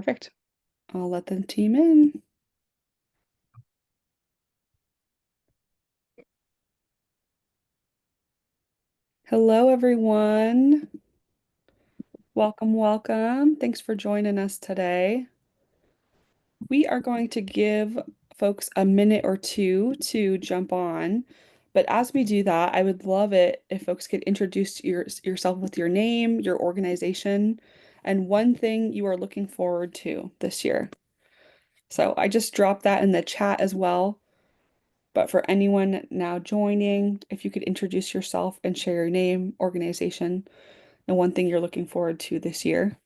Perfect. I'll let the team in. Hello, everyone. Welcome, welcome. Thanks for joining us today. We are going to give folks a minute or two to jump on. But as we do that, I would love it if folks could introduce yourself with your name, your organization, and one thing you are looking forward to this year. So I just dropped that in the chat as well. But for anyone now joining, if you could introduce yourself and share your name, organization, and one thing you're looking forward to this year.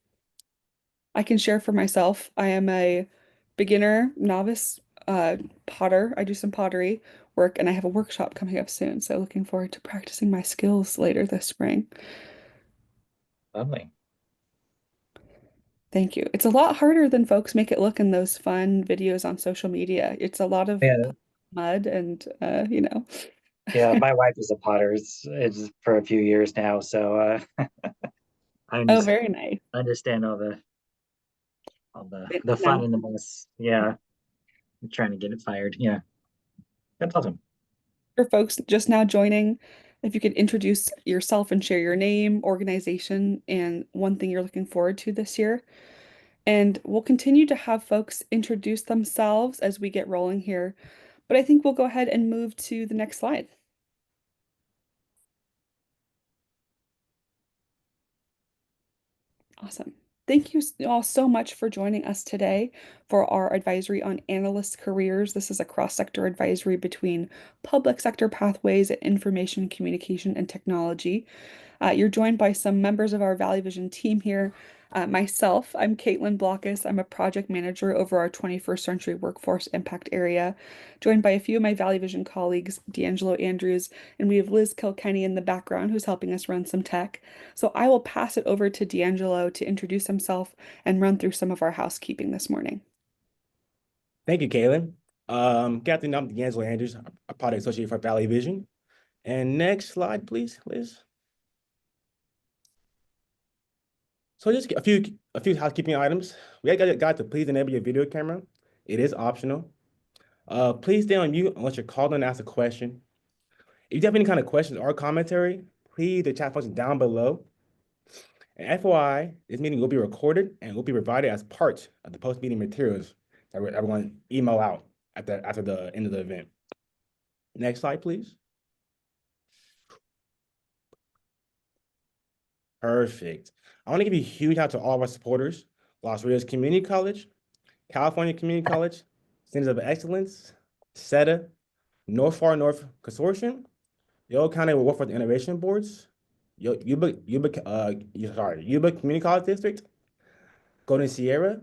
I can share for myself. I am a beginner, novice potter. I do some pottery work and I have a workshop coming up soon. So looking forward to practicing my skills later this spring. Lovely. Thank you. It's a lot harder than folks make it look in those fun videos on social media. It's a lot of Yeah, mud and yeah. My wife is a potter. It's for a few years now, so I Oh, understand very nice. understand all the fun Now, and the mess. Yeah, I'm trying to get it fired. Yeah, that's awesome. for folks just now joining, if you could introduce yourself and share your name, organization, and one thing you're looking forward to this year. And we'll continue to have folks introduce themselves as we get rolling here. But I think we'll go ahead and move to the next slide. Awesome. Thank you all so much for joining us today for our advisory on analyst careers. This is a cross-sector advisory between public sector pathways, information communication, and technology. You're joined by some members of our Valley Vision team here. Myself, I'm Caitlin Blockus. I'm a project manager over our 21st Century Workforce Impact area, joined by a few of my Valley Vision colleagues, D'Angelo Andrews, and we have Liz Kilkenny in the background who's helping us run some tech. So I will pass it over to D'Angelo to introduce himself and run through some of our housekeeping this morning. Thank you, Kaylin. Good afternoon, I'm D'Angelo Andrews, a product associate for Valley Vision. And next slide, please, Liz. So just a few housekeeping items. We got to please enable your video camera. It is optional. Please stay on mute unless you're called on to ask a question. If you have any kind of questions or commentary, please the chat function down below. And FYI, this meeting will be recorded and will be provided as part of the post-meeting materials that we're going to email out after the end of the event. Next slide, please. Perfect. I want to give a huge shout out to all of our supporters: Los Rios Community College, California Community College, Centers of Excellence, SETA, North Far North Consortium, Yolo County Workforce Innovation Boards, Yuba Community College District, Golden Sierra,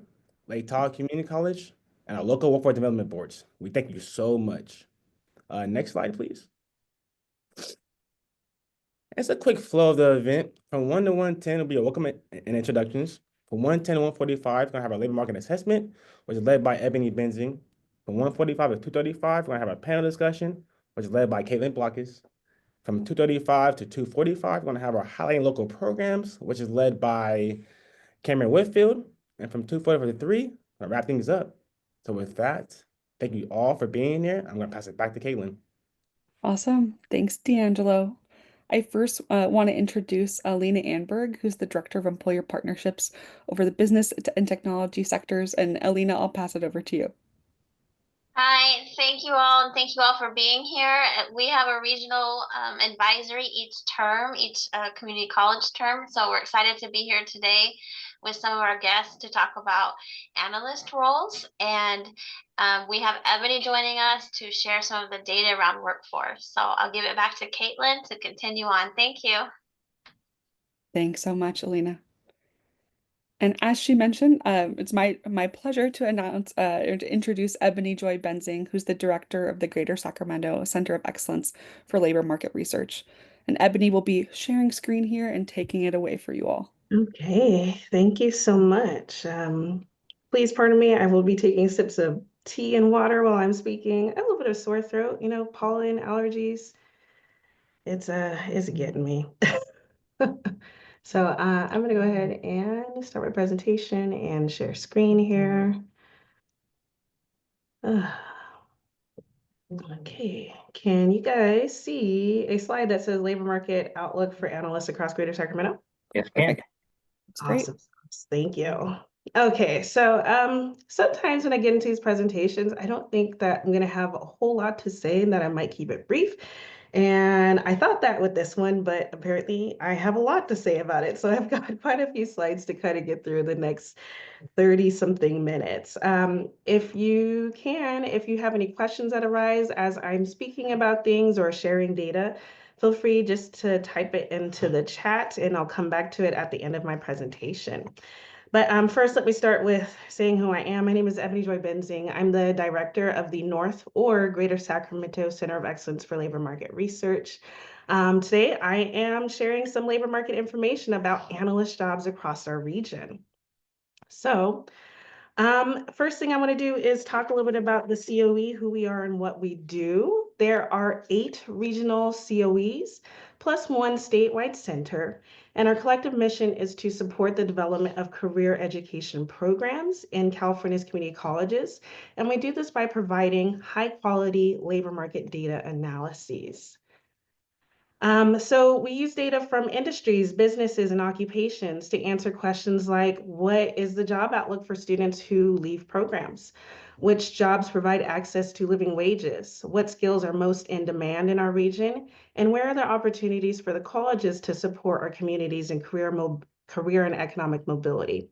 Lake Tahoe Community College, and our local workforce development boards. We thank you so much. Next slide, please. It's a quick flow of the event. From 1 to 110 will be a welcome and introductions. From 110 to 145, we're going to have a labor market assessment, which is led by Ebony Benzing. From 145 to 235, we're going to have a panel discussion, which is led by Caitlin Blockus. From 235 to 245, we're going to have our highlighting local programs, which is led by Cameron Whitfield. And from 245 to 3, we're going to wrap things up. So with that, thank you all for being here. I'm going to pass it back to Caitlin. Awesome. Thanks, D'Angelo. I first want to introduce Alina Anberg, who's the Director of Employer Partnerships over the business and technology sectors. And Alina, I'll pass it over to you. Hi, thank you all, and thank you all for being here. We have a regional advisory each term, each community college term. So we're excited to be here today with some of our guests to talk about analyst roles. And we have Ebony joining us to share some of the data around workforce. So I'll give it back to Caitlin to continue on. Thank you. Thanks so much, Alina. And as she mentioned, it's my pleasure to announce or to introduce Ebony Joy Benzing, who's the director of the Greater Sacramento Center of Excellence for Labor Market Research. And Ebony will be sharing screen here and taking it away for you all. Okay, thank you so much. Please pardon me, I will be taking sips of tea and water while I'm speaking. A little bit of sore throat, pollen allergies. It's getting me. So I'm going to go ahead and start my presentation and share screen here. Okay, can you guys see a slide that says labor market outlook for analysts across Greater Sacramento? Yes, we can. Perfect. That's great. Awesome. Thank you. Okay, so sometimes when I get into these presentations, I don't think that I'm going to have a whole lot to say and that I might keep it brief. And I thought that with this one, but apparently I have a lot to say about it. So I've got quite a few slides to kind of get through the next 30 something minutes. If you have any questions that arise as I'm speaking about things or sharing data, feel free just to type it into the chat and I'll come back to it at the end of my presentation. But first, let me start with saying who I am. My name is Ebony Joy Benzing. I'm the director of the North or Greater Sacramento Center of Excellence for Labor Market Research. Today, I am sharing some labor market information about analyst jobs across our region. So first thing I want to do is talk a little bit about the COE, who we are and what we do. There are 8 regional COEs plus 1 statewide center, and our collective mission is to support the development of career education programs in California's community colleges, and we do this by providing high quality labor market data analyses. So we use data from industries, businesses, and occupations to answer questions like, what is the job outlook for students who leave programs? Which jobs provide access to living wages? What skills are most in demand in our region? And where are the opportunities for the colleges to support our communities in career and economic mobility?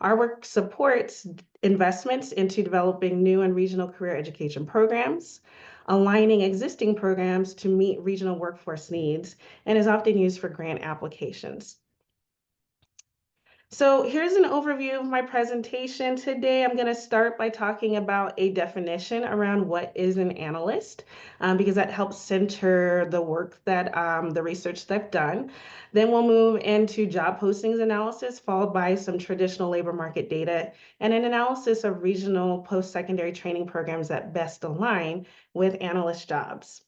Our work supports investments into developing new and regional career education programs, aligning existing programs to meet regional workforce needs, and is often used for grant applications. So here's an overview of my presentation today. I'm going to start by talking about a definition around what is an analyst, because that helps center the work that the research that I've done. Then we'll move into job postings analysis, followed by some traditional labor market data and an analysis of regional post-secondary training programs that best align with analyst jobs.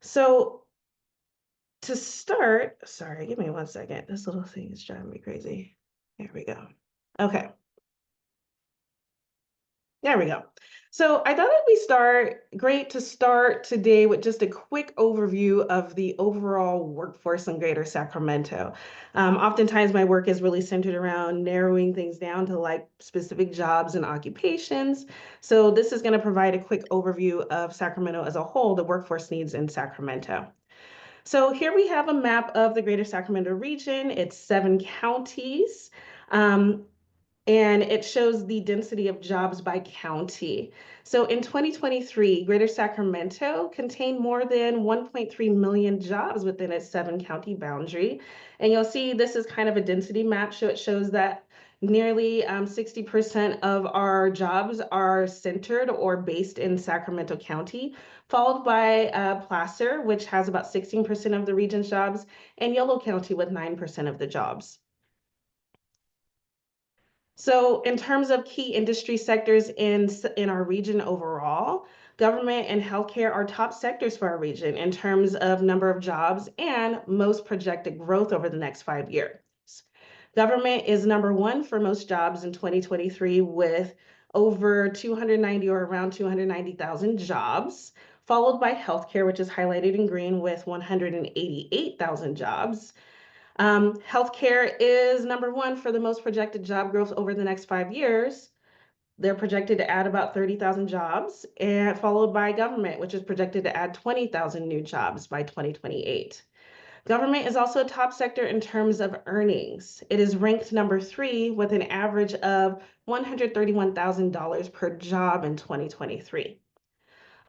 So to start, sorry, give me one second. This little thing is driving me crazy. There we go. Okay. There we go. So I thought great to start today with just a quick overview of the overall workforce in Greater Sacramento. Oftentimes my work is really centered around narrowing things down to like specific jobs and occupations. So this is going to provide a quick overview of Sacramento as a whole, the workforce needs in Sacramento. So here we have a map of the Greater Sacramento region. It's 7 counties, and it shows the density of jobs by county. So in 2023, Greater Sacramento contained more than 1.3 million jobs within its 7-county boundary. And you'll see this is kind of a density map. So it shows that nearly 60% of our jobs are centered or based in Sacramento County, followed by Placer, which has about 16% of the region's jobs, and Yolo County with 9% of the jobs. So in terms of key industry sectors in our region overall, government and healthcare are top sectors for our region in terms of number of jobs and most projected growth over the next 5 years. Government is number 1 for most jobs in 2023 with over 290 or around 290,000 jobs, followed by healthcare, which is highlighted in green with 188,000 jobs. Healthcare is number 1 for the most projected job growth over the next 5 years. They're projected to add about 30,000 jobs, and followed by government, which is projected to add 20,000 new jobs by 2028. Government is also a top sector in terms of earnings. It is ranked number 3 with an average of $131,000 per job in 2023.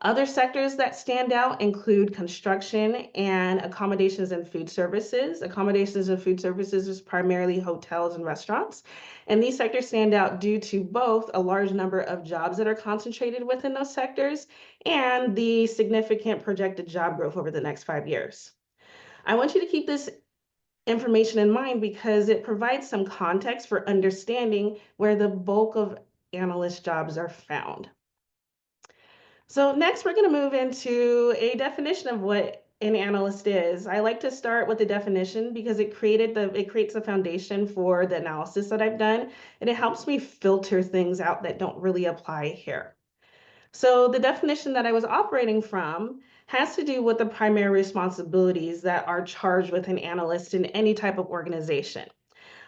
Other sectors that stand out include construction and accommodations and food services. Accommodations and food services is primarily hotels and restaurants. And these sectors stand out due to both a large number of jobs that are concentrated within those sectors and the significant projected job growth over the next 5 years. I want you to keep this information in mind because it provides some context for understanding where the bulk of analyst jobs are found. So next, we're going to move into a definition of what an analyst is, I like to start with the definition because it creates a foundation for the analysis that I've done, and it helps me filter things out that don't really apply here. So the definition that I was operating from has to do with the primary responsibilities that are charged with an analyst in any type of organization.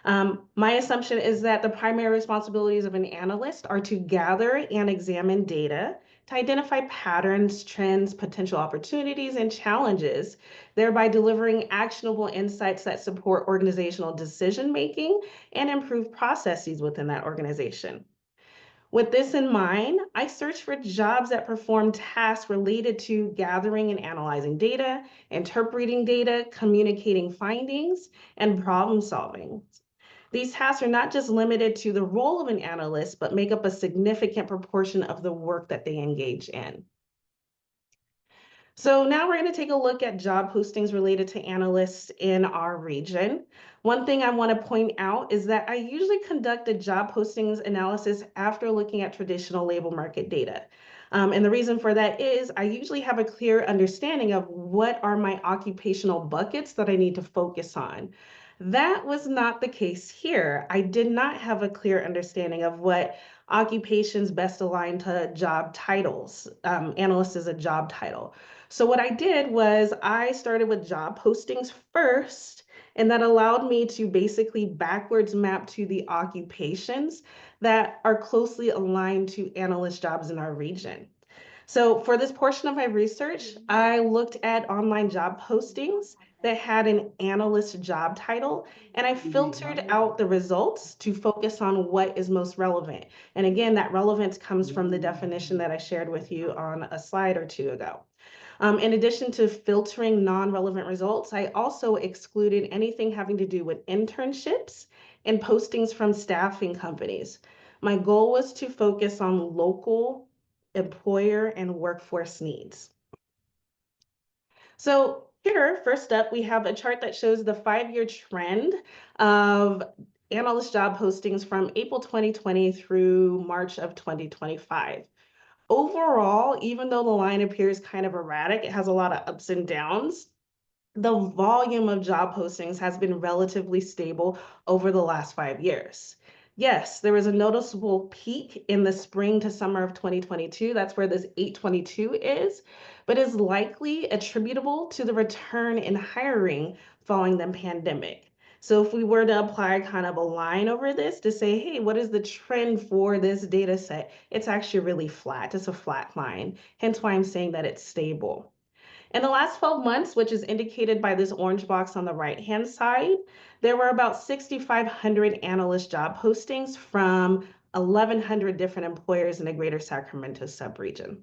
My assumption is that the primary responsibilities of an analyst are to gather and examine data, to identify patterns, trends, potential opportunities, and challenges, thereby delivering actionable insights that support organizational decision making and improve processes within that organization. With this in mind, I search for jobs that perform tasks related to gathering and analyzing data, interpreting data, communicating findings, and problem solving. These tasks are not just limited to the role of an analyst, but make up a significant proportion of the work that they engage in. So now we're going to take a look at job postings related to analysts in our region. One thing I want to point out is that I usually conduct a job postings analysis after looking at traditional labor market data. And the reason for that is I usually have a clear understanding of what are my occupational buckets that I need to focus on. That was not the case here. I did not have a clear understanding of what occupations best aligned to job titles. Analyst is a job title. So what I did was I started with job postings first, and that allowed me to basically backwards map to the occupations that are closely aligned to analyst jobs in our region. So for this portion of my research, I looked at online job postings that had an analyst job title, and I filtered out the results to focus on what is most relevant. And again, that relevance comes from the definition that I shared with you on a slide or two ago. In addition to filtering non-relevant results, I also excluded anything having to do with internships and postings from staffing companies. My goal was to focus on local employer and workforce needs. So here, first up, we have a chart that shows the 5-year trend of analyst job postings from April 2020 through March of 2025. Overall, even though the line appears kind of erratic, it has a lot of ups and downs. The volume of job postings has been relatively stable over the last 5 years. Yes, there was a noticeable peak in the spring to summer of 2022. That's where this 822 is, but is likely attributable to the return in hiring following the pandemic. So if we were to apply kind of a line over this to say, hey, what is the trend for this data set? It's actually really flat. It's a flat line, hence why I'm saying that it's stable. In the last 12 months, which is indicated by this orange box on the right-hand side, there were about 6,500 analyst job postings from 1,100 different employers in the greater Sacramento subregion.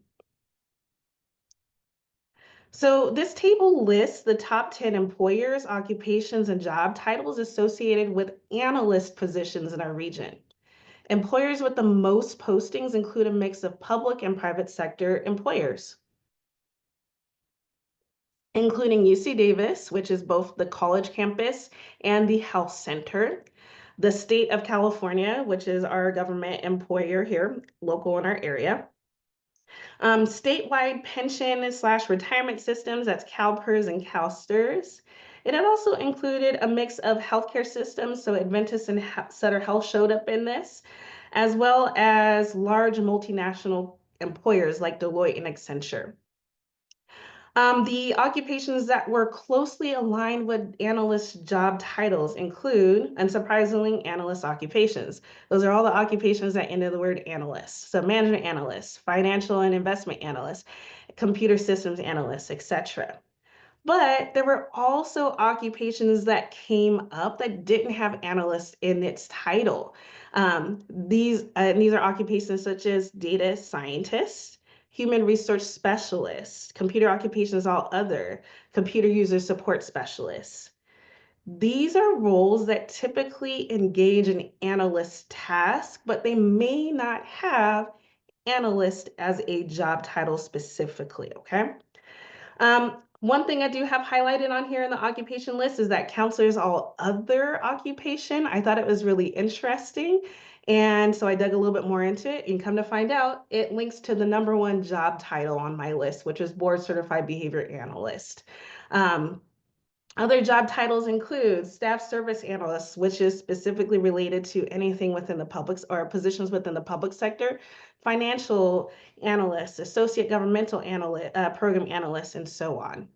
So this table lists the top 10 employers, occupations, and job titles associated with analyst positions in our region. Employers with the most postings include a mix of public and private sector employers, including UC Davis, which is both the college campus and the health center, the state of California, which is our government employer here, local in our area, statewide pension/retirement systems, that's CalPERS and CalSTRS. It had also included a mix of healthcare systems, so Adventist and Sutter Health showed up in this, as well as large multinational employers like Deloitte and Accenture. The occupations that were closely aligned with analyst job titles include, unsurprisingly, analyst occupations. Those are all the occupations that end in the word analyst. So management analyst, financial and investment analyst, computer systems analyst, etc. But there were also occupations that came up that didn't have analyst in its title. These are occupations such as data scientist, human resource specialist, computer occupations, all other, computer user support specialists. These are roles that typically engage in analyst task, but they may not have analyst as a job title specifically, okay? One thing I do have highlighted on here in the occupation list is that counselors all other occupation. I thought it was really interesting. And so I dug a little bit more into it and come to find out it links to the #1 job title on my list, which is board certified behavior analyst. Other job titles include staff service analyst, which is specifically related to anything within the public or positions within the public sector, financial analyst, associate governmental analyst, program analyst, and so on.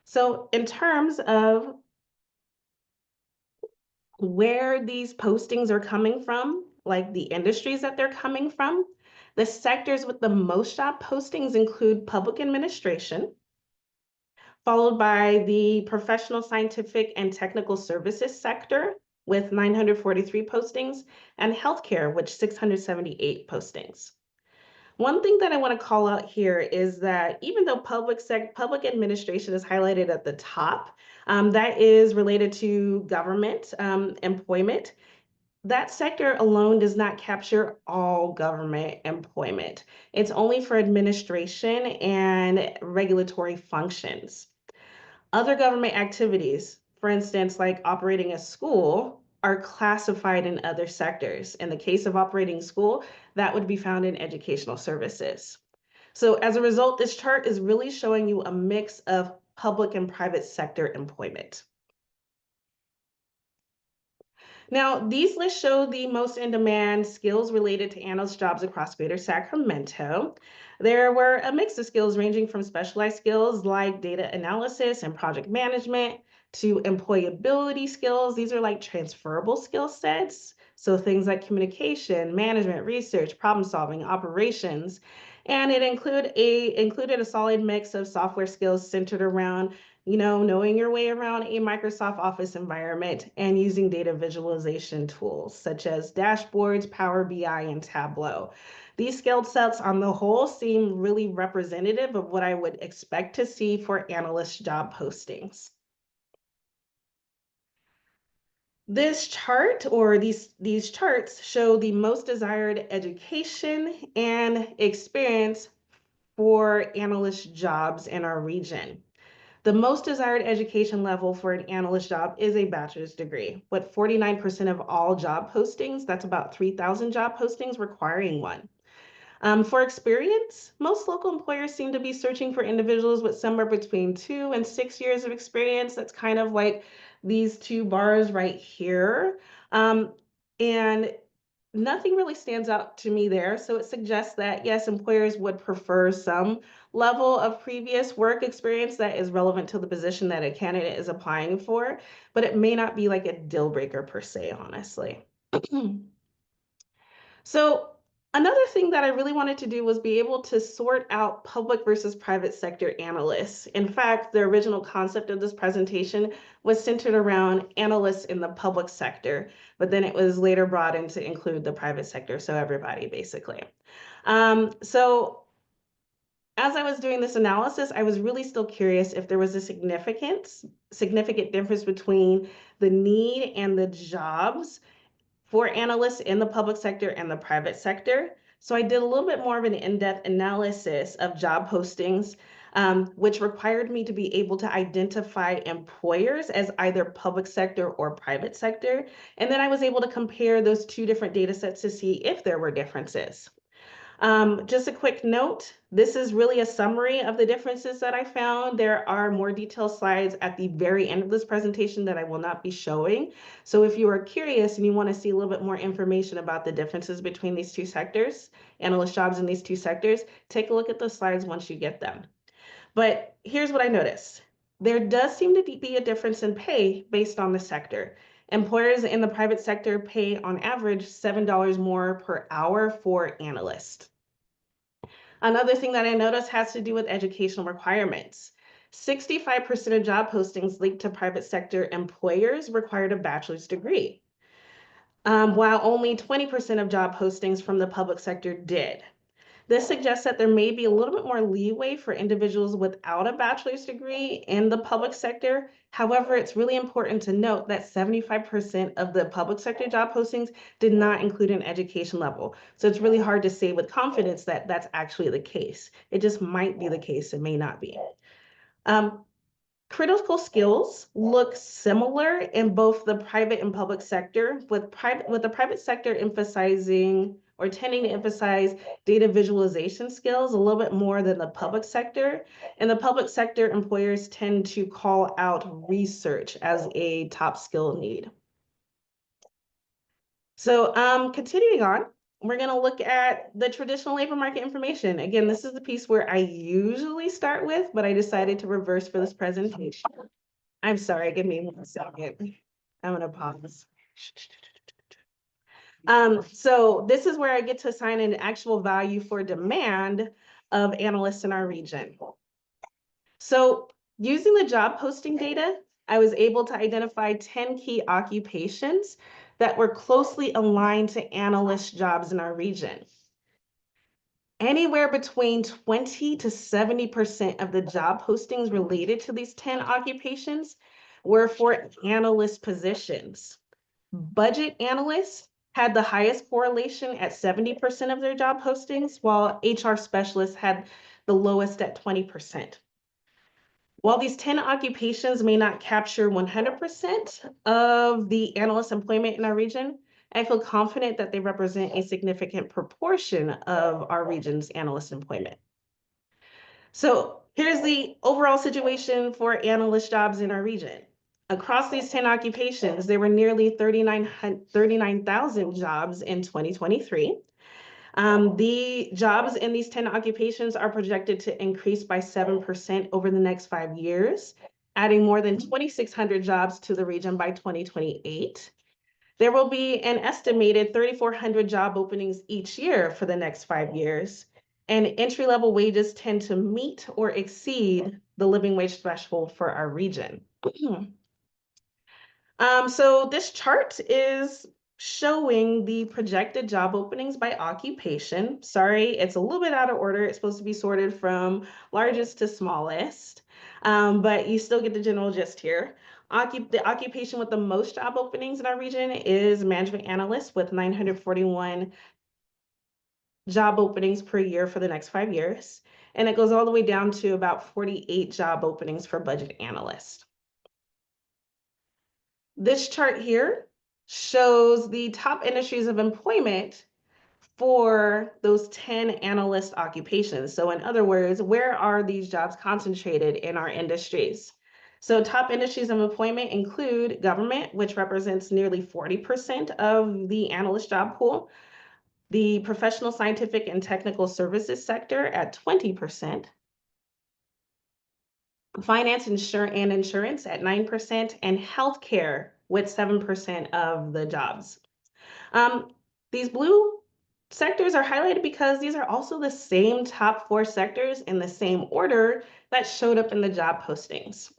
So in terms of where these postings are coming from, like the industries that they're coming from, the sectors with the most job postings include public administration, followed by the professional, scientific, and technical services sector with 943 postings, and healthcare, which 678 postings. One thing that I want to call out here is that even though public administration is highlighted at the top, that is related to government employment. That sector alone does not capture all government employment. It's only for administration and regulatory functions. Other government activities, for instance, like operating a school, are classified in other sectors. In the case of operating school, that would be found in educational services. So as a result, this chart is really showing you a mix of public and private sector employment. Now, these lists show the most in-demand skills related to analyst jobs across Greater Sacramento. There were a mix of skills ranging from specialized skills like data analysis and project management to employability skills. These are like transferable skill sets. So things like communication, management, research, problem solving, operations. And it included a solid mix of software skills centered around knowing your way around a Microsoft Office environment and using data visualization tools such as dashboards, Power BI, and Tableau. These skill sets on the whole seem really representative of what I would expect to see for analyst job postings. This chart or these charts show the most desired education and experience for analyst jobs in our region. The most desired education level for an analyst job is a bachelor's degree, with 49% of all job postings, that's about 3,000 job postings, requiring one. For experience, most local employers seem to be searching for individuals with somewhere between 2 and 6 years of experience. That's kind of like these two bars right here. And nothing really stands out to me there. So it suggests that, yes, employers would prefer some level of previous work experience that is relevant to the position that a candidate is applying for, but it may not be like a deal breaker per se, honestly. So another thing that I really wanted to do was be able to sort out public versus private sector analysts. In fact, the original concept of this presentation was centered around analysts in the public sector, but then it was later brought in to include the private sector, so everybody basically. So as I was doing this analysis, I was really still curious if there was a significant difference between the need and the jobs for analysts in the public sector and the private sector. So I did a little bit more of an in-depth analysis of job postings, which required me to be able to identify employers as either public sector or private sector. And then I was able to compare those two different data sets to see if there were differences. Just a quick note, this is really a summary of the differences that I found. There are more detailed slides at the very end of this presentation that I will not be showing. So if you are curious and you want to see a little bit more information about the differences between these two sectors, analyst jobs in these two sectors, take a look at the slides once you get them. But here's what I noticed. There does seem to be a difference in pay based on the sector. Employers in the private sector pay on average $7 more per hour for analysts. Another thing that I noticed has to do with educational requirements. 65% of job postings linked to private sector employers required a bachelor's degree, while only 20% of job postings from the public sector did. This suggests that there may be a little bit more leeway for individuals without a bachelor's degree in the public sector. However, it's really important to note that 75% of the public sector job postings did not include an education level. So it's really hard to say with confidence that that's actually the case. It just might be the case, it may not be. Critical skills look similar in both the private and public sector, with the private sector emphasizing or tending to emphasize data visualization skills a little bit more than the public sector. In the public sector, employers tend to call out research as a top skill need. So continuing on, we're going to look at the traditional labor market information. Again, this is the piece where I usually start with, but I decided to reverse for this presentation. I'm sorry, give me 1 second. I'm gonna pause. So this is where I get to assign an actual value for demand of analysts in our region. So using the job posting data, I was able to identify 10 key occupations that were closely aligned to analyst jobs in our region. Anywhere between 20 to 70% of the job postings related to these 10 occupations were for analyst positions. Budget analysts had the highest correlation at 70% of their job postings, while HR specialists had the lowest at 20%. While these 10 occupations may not capture 100% of the analyst employment in our region, I feel confident that they represent a significant proportion of our region's analyst employment. So here's the overall situation for analyst jobs in our region. Across these 10 occupations, there were nearly 39,000 jobs in 2023. The jobs in these 10 occupations are projected to increase by 7% over the next 5 years, adding more than 2,600 jobs to the region by 2028. There will be an estimated 3,400 job openings each year for the next 5 years, and entry-level wages tend to meet or exceed the living wage threshold for our region. So this chart is showing the projected job openings by occupation. Sorry, it's a little bit out of order. It's supposed to be sorted from largest to smallest, but you still get the general gist here. The occupation with the most job openings in our region is management analyst with 941 job openings per year for the next 5 years. And it goes all the way down to about 48 job openings for budget analyst. This chart here shows the top industries of employment for those 10 analyst occupations. So in other words, where are these jobs concentrated in our industries? So top industries of employment include government, which represents nearly 40% of the analyst job pool, the professional, scientific, and technical services sector at 20%, finance and insurance at 9%, and healthcare with 7% of the jobs. These blue sectors are highlighted because these are also the same top 4 sectors in the same order that showed up in the job postings.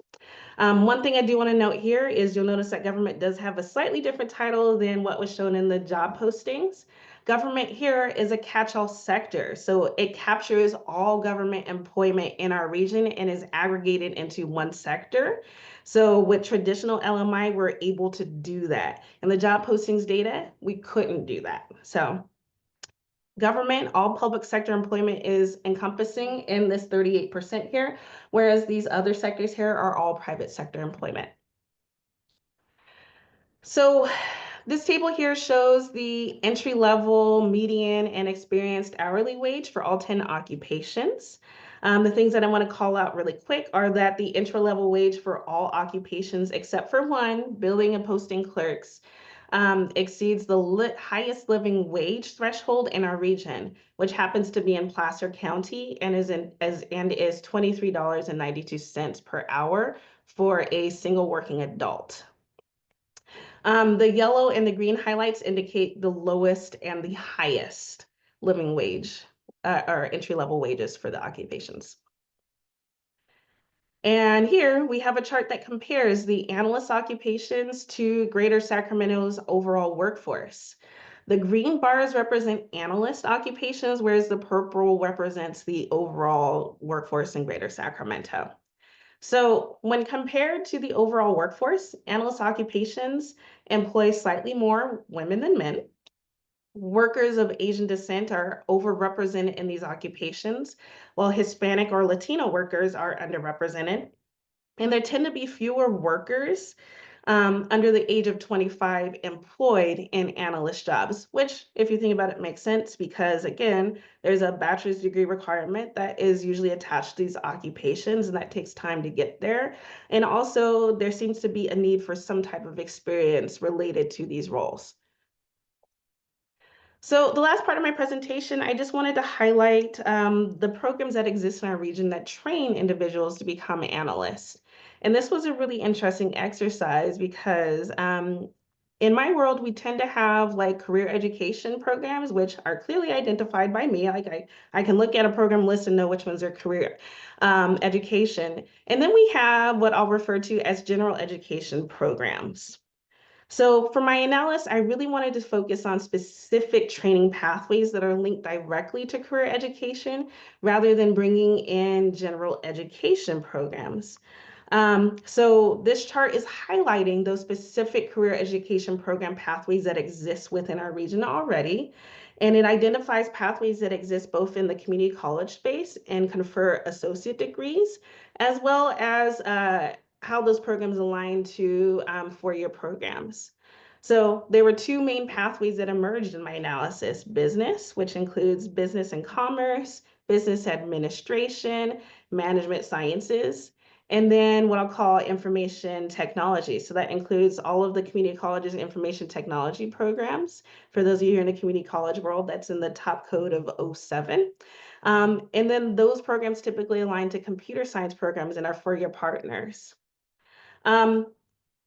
One thing I do want to note here is you'll notice that government does have a slightly different title than what was shown in the job postings. Government here is a catch-all sector, so it captures all government employment in our region and is aggregated into one sector. So with traditional LMI, we're able to do that. In the job postings data, we couldn't do that. So government, all public sector employment is encompassing in this 38% here, whereas these other sectors here are all private sector employment. So this table here shows the entry level, median, and experienced hourly wage for all 10 occupations. The things that I want to call out really quick are that the entry level wage for all occupations except for one, billing and posting clerks, exceeds the highest living wage threshold in our region, which happens to be in Placer County and is $23.92 per hour for a single working adult. The yellow and the green highlights indicate the lowest and the highest living wage or entry-level wages for the occupations. And here we have a chart that compares the analyst occupations to Greater Sacramento's overall workforce. The green bars represent analyst occupations, whereas the purple represents the overall workforce in Greater Sacramento. So when compared to the overall workforce, analyst occupations employ slightly more women than men. Workers of Asian descent are overrepresented in these occupations, while Hispanic or Latino workers are underrepresented. And there tend to be fewer workers under the age of 25 employed in analyst jobs, which, if you think about it, makes sense because, again, there's a bachelor's degree requirement that is usually attached to these occupations, and that takes time to get there. And also, there seems to be a need for some type of experience related to these roles. So the last part of my presentation, I just wanted to highlight the programs that exist in our region that train individuals to become analysts. And this was a really interesting exercise because in my world, we tend to have like career education programs, which are clearly identified by me. Like I can look at a program list and know which ones are career education. And then we have what I'll refer to as general education programs. So for my analysis, I really wanted to focus on specific training pathways that are linked directly to career education rather than bringing in general education programs. So this chart is highlighting those specific career education program pathways that exist within our region already. And it identifies pathways that exist both in the community college space and confer associate degrees, as well as how those programs align to four-year programs. So there were two main pathways that emerged in my analysis: business, which includes business and commerce, business administration, management sciences, and then what I'll call information technology. So that includes all of the community colleges and information technology programs. For those of you in the community college world, that's in the top code of '07. And then those programs typically align to computer science programs and our four-year partners. Um,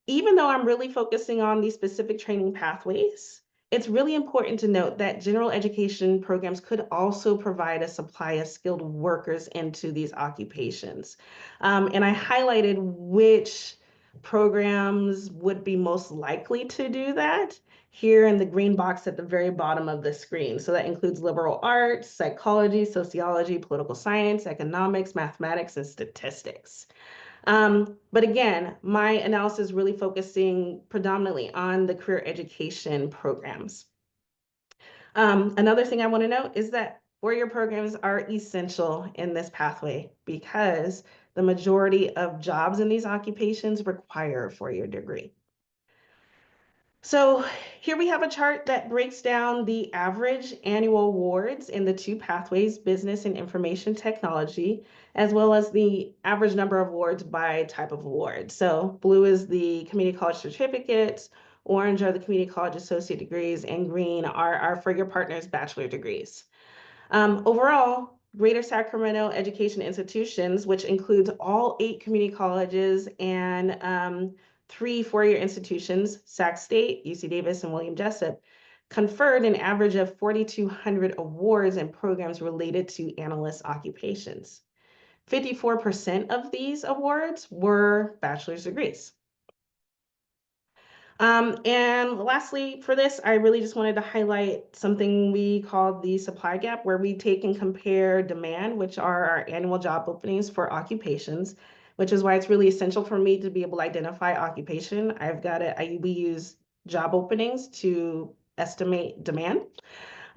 Even though I'm really focusing on these specific training pathways, it's really important to note that general education programs could also provide a supply of skilled workers into these occupations. And I highlighted which programs would be most likely to do that here in the green box at the very bottom of the screen. So that includes liberal arts, psychology, sociology, political science, economics, mathematics, and statistics. But again, my analysis is really focusing predominantly on the career education programs. Another thing I want to note is that four-year programs are essential in this pathway because the majority of jobs in these occupations require a four-year degree. So here we have a chart that breaks down the average annual awards in the two pathways, business and information technology, as well as the average number of awards by type of award. So blue is the community college certificates, orange are the community college associate degrees, and green are our four-year partners' bachelor degrees. Overall, Greater Sacramento Education Institutions, which includes all 8 community colleges and 3 four-year institutions, Sac State, UC Davis, and William Jessup, conferred an average of 4,200 awards and programs related to analyst occupations. 54% of these awards were bachelor's degrees. And lastly, for this, I really just wanted to highlight something we call the supply gap, where we take and compare demand, which are our annual job openings for occupations, which is why it's really essential for me to be able to identify occupation. We use job openings to estimate demand.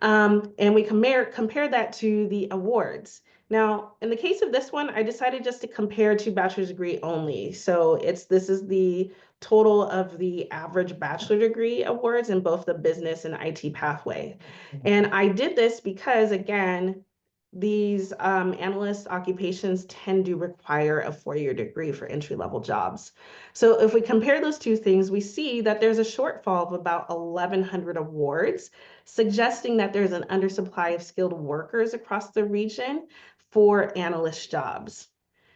And we compare that to the awards. Now, in the case of this one, I decided just to compare to bachelor's degree only. So this is the total of the average bachelor degree awards in both the business and IT pathway. And I did this because, again, these analyst occupations tend to require a four-year degree for entry-level jobs. So if we compare those two things, we see that there's a shortfall of about 1,100 awards, suggesting that there's an undersupply of skilled workers across the region for analyst jobs.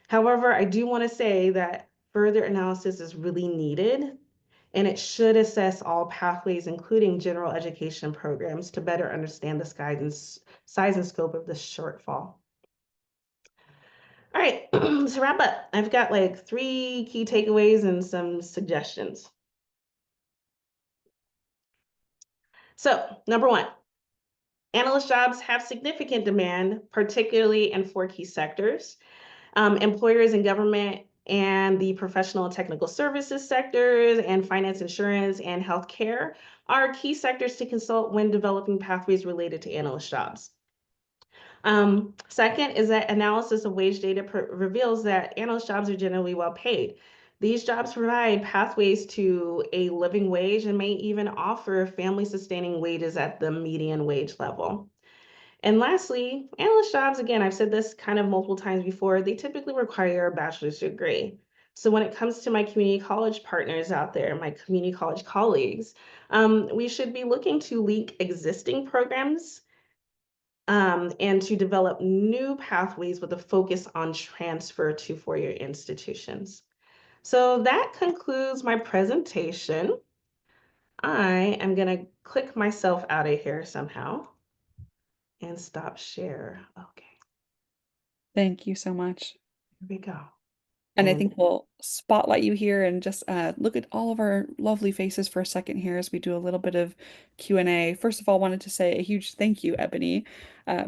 However, I do want to say that further analysis is really needed, and it should assess all pathways, including general education programs, to better understand the size and scope of the shortfall. All right, to wrap up, I've got like 3 key takeaways and some suggestions. So, number 1, analyst jobs have significant demand, particularly in 4 key sectors. Employers and government and the professional and technical services sectors and finance, insurance, and healthcare are key sectors to consult when developing pathways related to analyst jobs. Second is that analysis of wage data reveals that analyst jobs are generally well paid. These jobs provide pathways to a living wage and may even offer family sustaining wages at the median wage level. And lastly, analyst jobs, again, I've said this kind of multiple times before, they typically require a bachelor's degree. So when it comes to my community college partners out there, my community college colleagues, we should be looking to link existing programs and to develop new pathways with a focus on transfer to four-year institutions. So that concludes my presentation. I am going to click myself out of here somehow and stop share. Okay, Thank you so much. here we go. And I And think we'll spotlight you here and just look at all of our lovely faces for a second here as we do a little bit of Q&A. First of all, wanted to say a huge thank you, Ebony,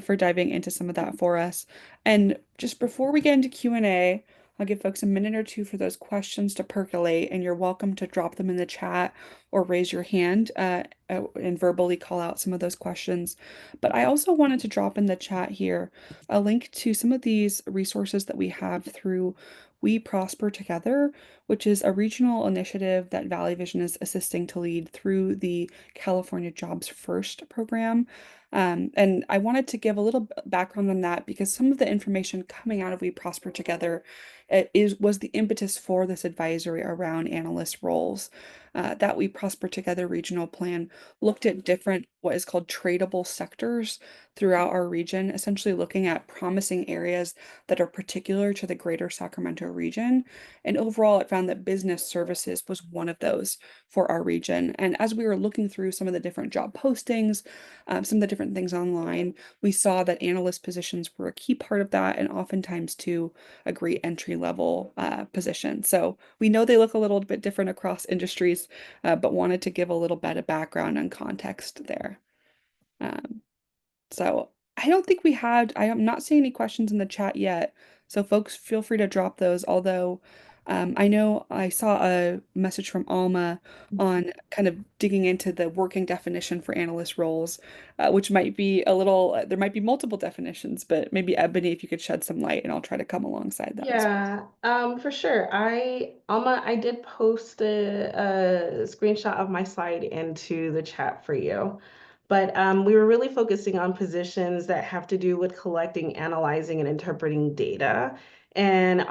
for diving into some of that for us. And just before we get into Q&A, I'll give folks a minute or two for those questions to percolate, and you're welcome to drop them in the chat or raise your hand and verbally call out some of those questions. But I also wanted to drop in the chat here a link to some of these resources that we have through We Prosper Together, which is a regional initiative that Valley Vision is assisting to lead through the California Jobs First program. And I wanted to give a little background on that because some of the information coming out of We Prosper Together was the impetus for this advisory around analyst roles. That We Prosper Together regional plan looked at different, what is called tradable sectors throughout our region, essentially looking at promising areas that are particular to the greater Sacramento region. And overall, it found that business services was one of those for our region. And as we were looking through some of the different job postings, some of the different things online, we saw that analyst positions were a key part of that, and oftentimes too a great entry level position. So we know they look a little bit different across industries, but wanted to give a little bit of background and context there. Um, so I don't think I am not seeing any questions in the chat yet. So folks, feel free to drop those. Although I know I saw a message from Alma on kind of digging into the working definition for analyst roles, which might be a little, there might be multiple definitions, but maybe Ebony, if you could shed some light and I'll try to come alongside that as well. yeah, for sure. Alma, I did post a screenshot of my slide into the chat for you. But we were really focusing on positions that have to do with collecting, analyzing, and interpreting data, and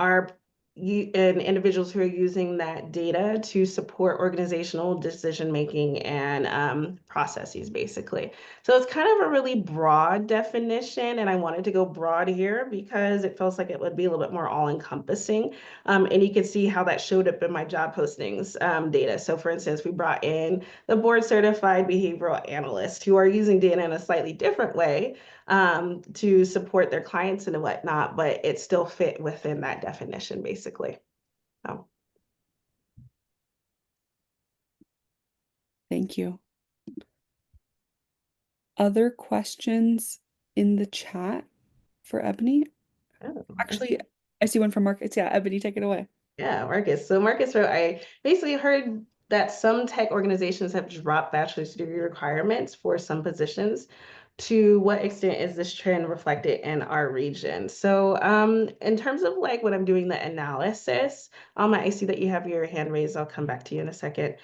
and individuals who are using that data to support organizational decision making and processes, basically. So it's kind of a really broad definition, and I wanted to go broad here because it feels like it would be a little bit more all-encompassing. And you can see how that showed up in my job postings data. So for instance, we brought in the board certified behavioral analysts who are using data in a slightly different way to support their clients and whatnot, but it still fit within that definition, basically. So. Thank you. Other questions in the chat for Ebony? Oh, Actually, I see one from Marcus. Yeah, Ebony, take it away. yeah, Marcus. So Marcus wrote, I basically heard that some tech organizations have dropped bachelor's degree requirements for some positions. To what extent is this trend reflected in our region? So in terms of like when I'm doing the analysis, I see that you have your hand raised. I'll come back to you in a second.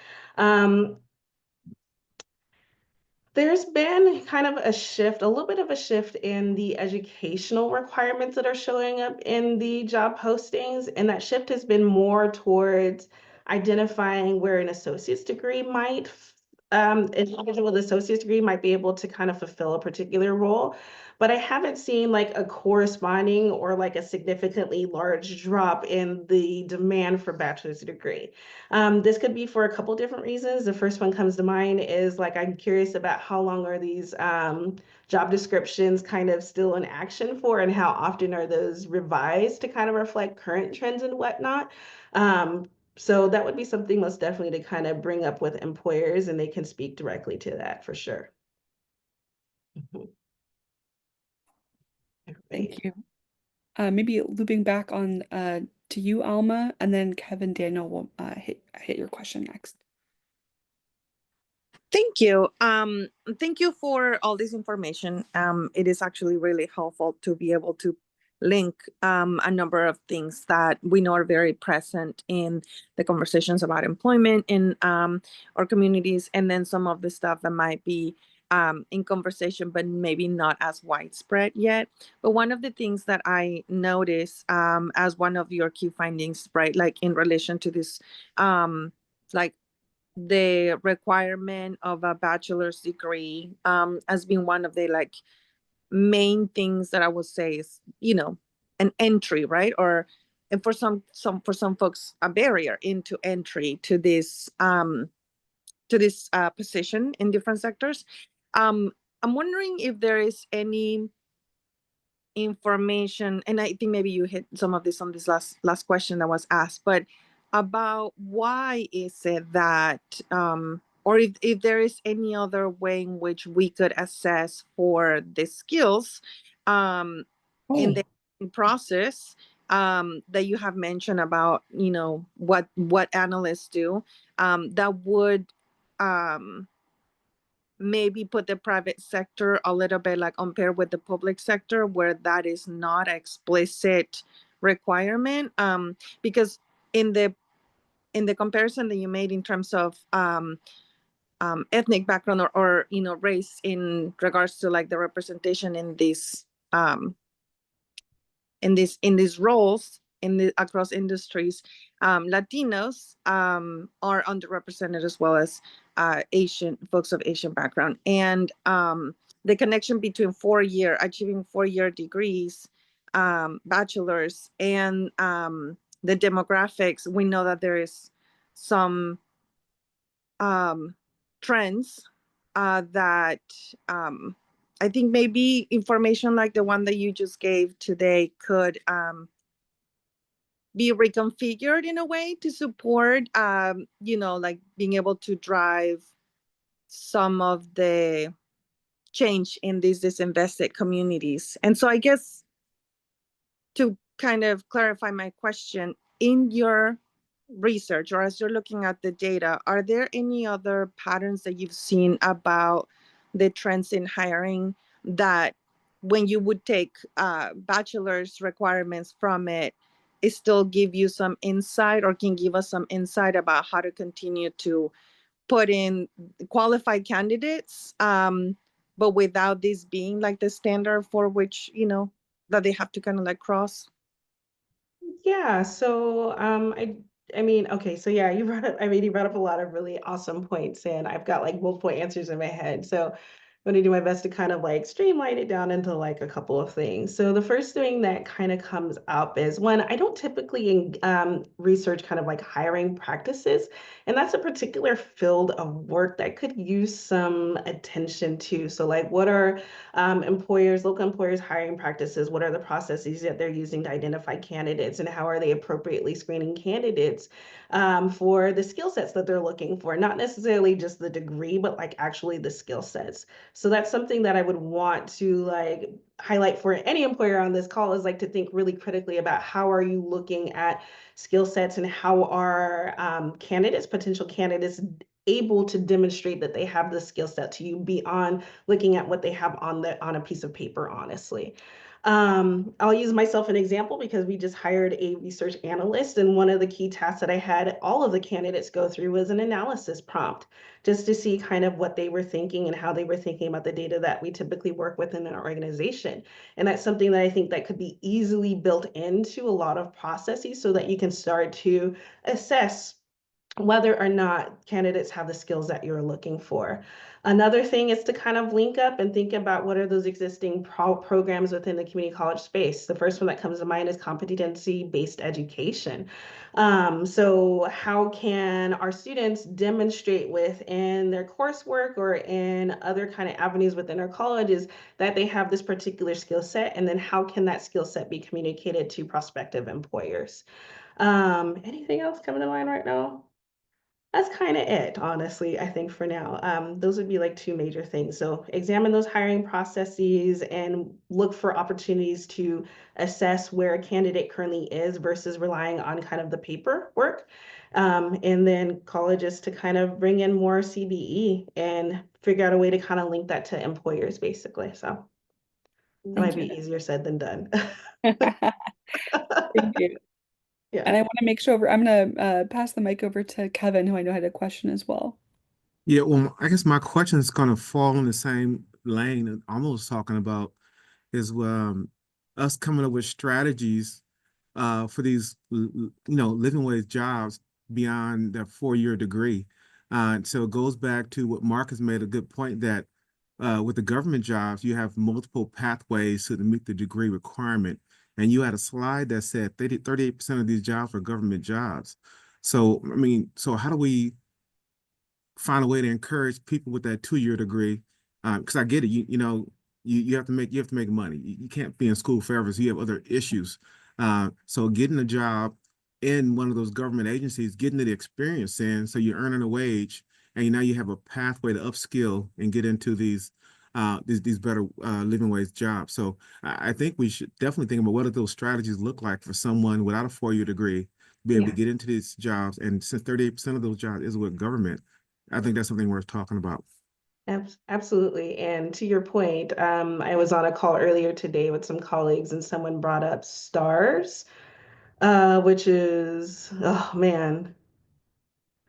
There's been kind of a shift, a little bit of a shift in the educational requirements that are showing up in the job postings. And that shift has been more towards identifying where an associate's degree an individual with an associate's degree might be able to kind of fulfill a particular role. But I haven't seen like a corresponding or like a significantly large drop in the demand for bachelor's degree. This could be for a couple different reasons. The first one comes to mind is like, I'm curious about how long are these job descriptions kind of still in action for, and how often are those revised to kind of reflect current trends and whatnot. So that would be something most definitely to kind of bring up with employers, and they can speak directly to that for sure. Mhm. Thank you. Maybe looping back on to you, Alma, and then Kevin Daniel will hit your question next. Thank you. Thank you for all this information. It is actually really helpful to be able to link a number of things that we know are very present in the conversations about employment in our communities, and then some of the stuff that might be in conversation, but maybe not as widespread yet. But one of the things that I notice as one of your key findings, right, like in relation to this, like the requirement of a bachelor's degree as being one of the like main things that I would say is, an entry, right? Or and for some folks a barrier into entry to this position in different sectors. I'm wondering if there is any information, and I think maybe you hit some of this on this last question that was asked, but about why is it that or if there is any other way in which we could assess for the skills in the process that you have mentioned about, what analysts do, that would um maybe put the private sector a little bit like on par with the public sector where that is not explicit requirement, because in the comparison that you made in terms of ethnic background or race in regards to like the representation in these in these roles across industries, Latinos are underrepresented as well as Asian folks of Asian background, and the connection between achieving 4-year degrees, bachelors, and the demographics. We know that there is some trends that I think maybe information like the one that you just gave today could be reconfigured in a way to support, like being able to drive some of the change in these disinvested communities. And so I guess to kind of clarify my question, in your research or as you're looking at the data, are there any other patterns that you've seen about the trends in hiring that when you would take bachelor's requirements from it still give you some insight or can give us some insight about how to continue to put in qualified candidates, but without this being like the standard for which, that they have to kind of like cross? Yeah, so I mean, okay, so yeah, you brought up a lot of really awesome points, and I've got like multiple answers in my head. So I'm gonna do my best to kind of like streamline it down into like a couple of things. So the first thing that kind of comes up is when I don't typically research kind of like hiring practices, and that's a particular field of work that could use some attention to. So like, what are local employers hiring practices? What are the processes that they're using to identify candidates, and how are they appropriately screening candidates for the skill sets that they're looking for? Not necessarily just the degree, but like actually the skill sets. So that's something that I would want to like highlight for any employer on this call, is like to think really critically about how are you looking at skill sets, and how are potential candidates able to demonstrate that they have the skill set to you beyond looking at what they have on a piece of paper, honestly. I'll use myself an example because we just hired a research analyst, and one of the key tasks that I had all of the candidates go through was an analysis prompt, just to see kind of what they were thinking and how they were thinking about the data that we typically work with in our organization. And that's something that I think that could be easily built into a lot of processes so that you can start to assess whether or not candidates have the skills that you're looking for. Another thing is to kind of link up and think about what are those existing programs within the community college space. The first one that comes to mind is competency-based education. So how can our students demonstrate within their coursework or in other kind of avenues within our colleges that they have this particular skill set, and then how can that skill set be communicated to prospective employers? Anything else coming to mind right now? that's kind of it, honestly, I think for now. Those would be like two major things. So examine those hiring processes and look for opportunities to assess where a candidate currently is versus relying on kind of the paperwork. And then colleges to kind of bring in more CBE and figure out a way to kind of link that to employers, basically. So that Thank might be easier said than done. you. Thank you. Yeah. And I want to make sure I'm going to pass the mic over to Kevin, who I know had a question as well. Yeah, well, I guess my question is going to fall in the same lane that I'm almost talking about is us coming up with strategies for these, living wage jobs beyond their 4-year degree. So it goes back to what Mark has made a good point that with the government jobs, you have multiple pathways to meet the degree requirement. And you had a slide that said 38% of these jobs were government jobs. So, I mean, so how do we find a way to encourage people with that 2-year degree? Because I get it, you have to make money. You can't be in school forever, so you have other issues. So getting a job in one of those government agencies, getting the experience in, so you're earning a wage, and now you have a pathway to upskill and get into these better living wage jobs. So I think we should definitely think about what do those strategies look like for someone without a 4-year degree to be able to Yeah. get into these jobs. And since 38% of those jobs is with government, I think that's something worth talking about. Absolutely. And to your point, I was on a call earlier today with some colleagues and someone brought up STARS, which is, oh man,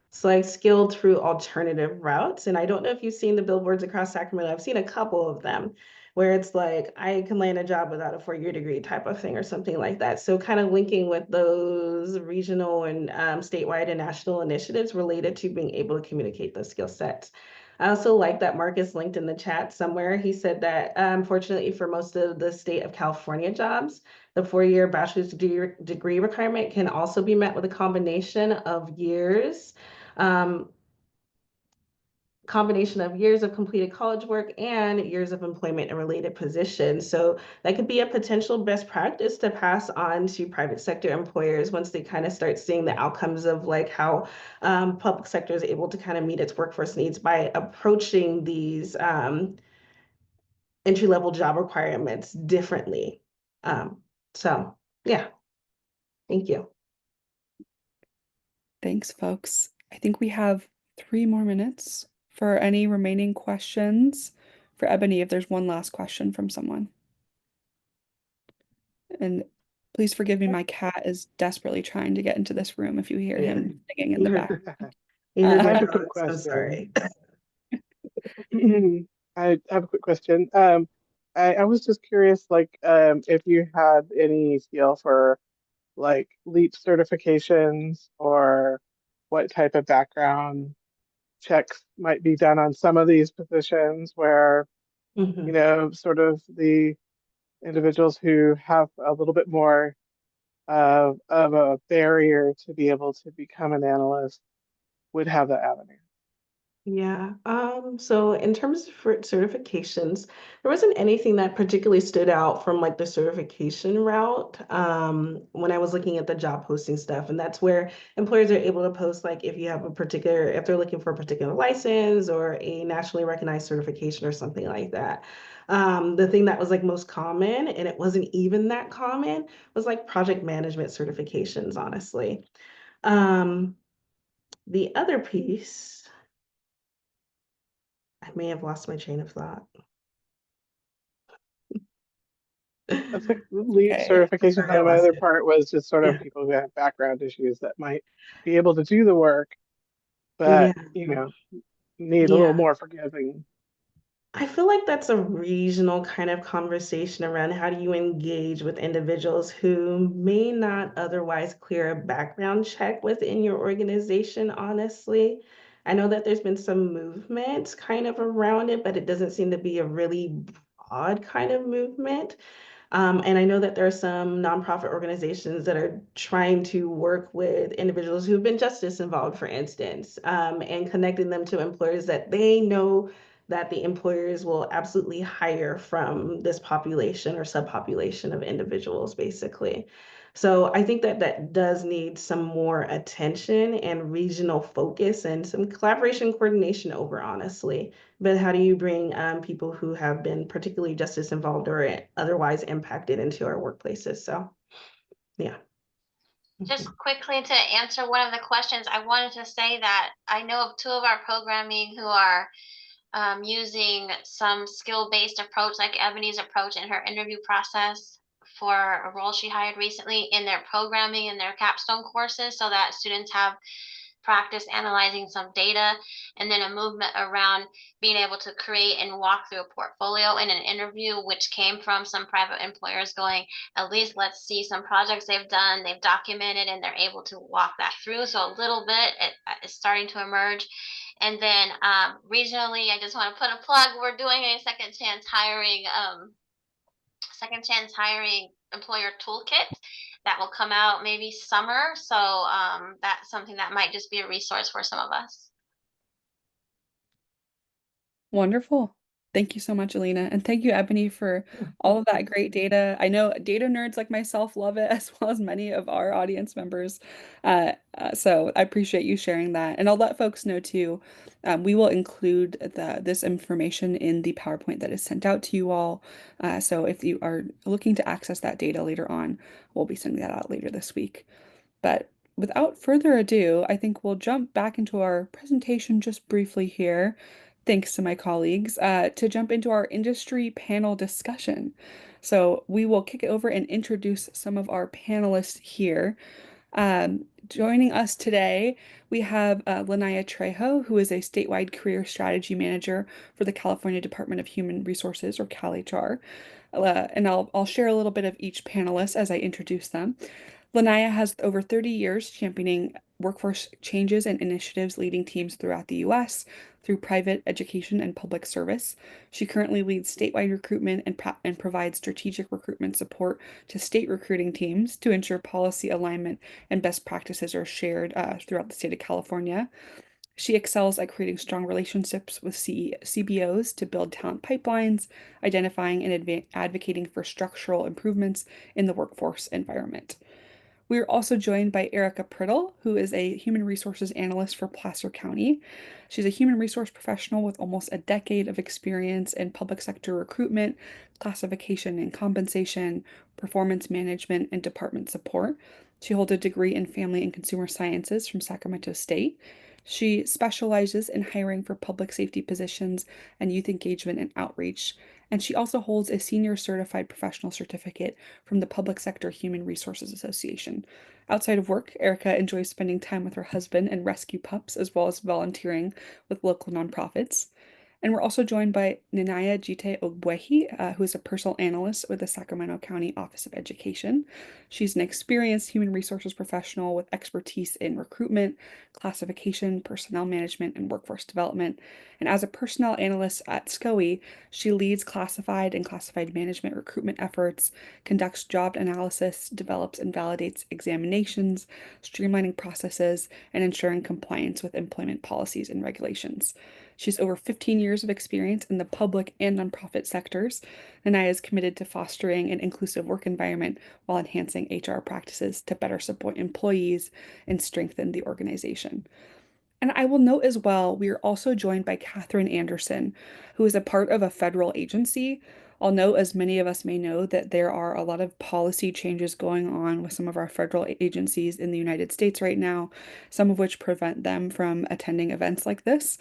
it's like skilled through alternative routes. And I don't know if you've seen the billboards across Sacramento. I've seen a couple of them where it's like, I can land a job without a 4-year degree type of thing or something like that. So kind of linking with those regional and statewide and national initiatives related to being able to communicate those skill sets. I also like that Marcus linked in the chat somewhere. He said that fortunately for most of the state of California jobs, the 4-year bachelor's degree requirement can also be met with a um, combination of years of completed college work and years of employment in related positions. So that could be a potential best practice to pass on to private sector employers once they kind of start seeing the outcomes of like how public sector is able to kind of meet its workforce needs by approaching these entry-level job requirements differently. So yeah, thank you. Thanks, folks. I think we have 3 more minutes for any remaining questions for Ebony, if there's one last question from someone. And please forgive me, my cat is desperately trying to get into this room if you hear him singing in the back. You heard I my have a quick dogs, I'm sorry. question. I have a quick question. I was just curious, like, if you had any feel for like LEAP certifications or what type of background checks might be done on some of these positions where, Mhm. sort of the individuals who have a little bit more of a barrier to be able to become an analyst would have that avenue. Yeah. So in terms of certifications, there wasn't anything that particularly stood out from like the certification route when I was looking at the job posting stuff. And that's where employers are able to post like if you have if they're looking for a particular license or a nationally recognized certification or something like that. The thing that was like most common, and it wasn't even that common, was like project management certifications, honestly. Um, the other piece. I may have lost my train of thought. I think LEAP Okay. certifications, Sorry, I and my lost other it. part was just sort Yeah. of people who have background issues that might be able to do the work, Yeah. but need a little Yeah. more forgiving. I feel like that's a regional kind of conversation around how do you engage with individuals who may not otherwise clear a background check within your organization, honestly. I know that there's been some movement kind of around it, but it doesn't seem to be a really broad kind of movement. And I know that there are some nonprofit organizations that are trying to work with individuals who've been justice involved, for instance, and connecting them to employers that they know that the employers will absolutely hire from this population or subpopulation of individuals, basically. So I think that that does need some more attention and regional focus and some collaboration coordination over, honestly. But how do you bring people who have been particularly justice involved or otherwise impacted into our workplaces? So, yeah. Just quickly to answer one of the questions, I wanted to say that I know of two of our programming who are using some skill-based approach, like Ebony's approach in her interview process for a role she hired recently in their programming in their capstone courses, so that students have practice analyzing some data, and then a movement around being able to create and walk through a portfolio in an interview, which came from some private employers going, at least let's see some projects they've done, they've documented, and they're able to walk that through. So a little bit it's starting to emerge. And then regionally, I just want to put a plug. We're doing a second chance hiring employer toolkit that will come out maybe summer. So that's something that might just be a resource for some of us. Wonderful. Thank you so much, Alina. And thank you, Ebony, for all of that great data. I know data nerds like myself love it, as well as many of our audience members. So I appreciate you sharing that. And I'll let folks know too, we will include this information in the PowerPoint that is sent out to you all. So if you are looking to access that data later on, we'll be sending that out later this week. But without further ado, I think we'll jump back into our presentation just briefly here, thanks to my colleagues, to jump into our industry panel discussion. So we will kick it over and introduce some of our panelists here. Joining us today, we have Lanaya Trejo, who is a statewide career strategy manager for the California Department of Human Resources, or CalHR. And I'll share a little bit of each panelist as I introduce them. Lanaya has over 30 years championing workforce changes and initiatives leading teams throughout the U.S. through private education and public service. She currently leads statewide recruitment and provides strategic recruitment support to state recruiting teams to ensure policy alignment and best practices are shared throughout the state of California. She excels at creating strong relationships with CBOs to build talent pipelines, identifying and advocating for structural improvements in the workforce environment. We are also joined by Erica Priddle, who is a human resources analyst for Placer County. She's a human resource professional with almost a decade of experience in public sector recruitment, classification and compensation, performance management, and department support. She holds a degree in family and consumer sciences from Sacramento State. She specializes in hiring for public safety positions and youth engagement and outreach. And she also holds a senior certified professional certificate from the Public Sector Human Resources Association. Outside of work, Erica enjoys spending time with her husband and rescue pups, as well as volunteering with local nonprofits. And we're also joined by Ninaya Jite Ogbuehi, who is a personal analyst with the Sacramento County Office of Education. She's an experienced human resources professional with expertise in recruitment, classification, personnel management, and workforce development. And as a personnel analyst at SCOE, she leads classified and classified management recruitment efforts, conducts job analysis, develops and validates examinations, streamlining processes, and ensuring compliance with employment policies and regulations. She has over 15 years of experience in the public and nonprofit sectors, and I is committed to fostering an inclusive work environment while enhancing HR practices to better support employees and strengthen the organization. And I will note as well, we are also joined by Catherine Anderson, who is a part of a federal agency. I'll note, as many of us may know, that there are a lot of policy changes going on with some of our federal agencies in the United States right now, some of which prevent them from attending events like this.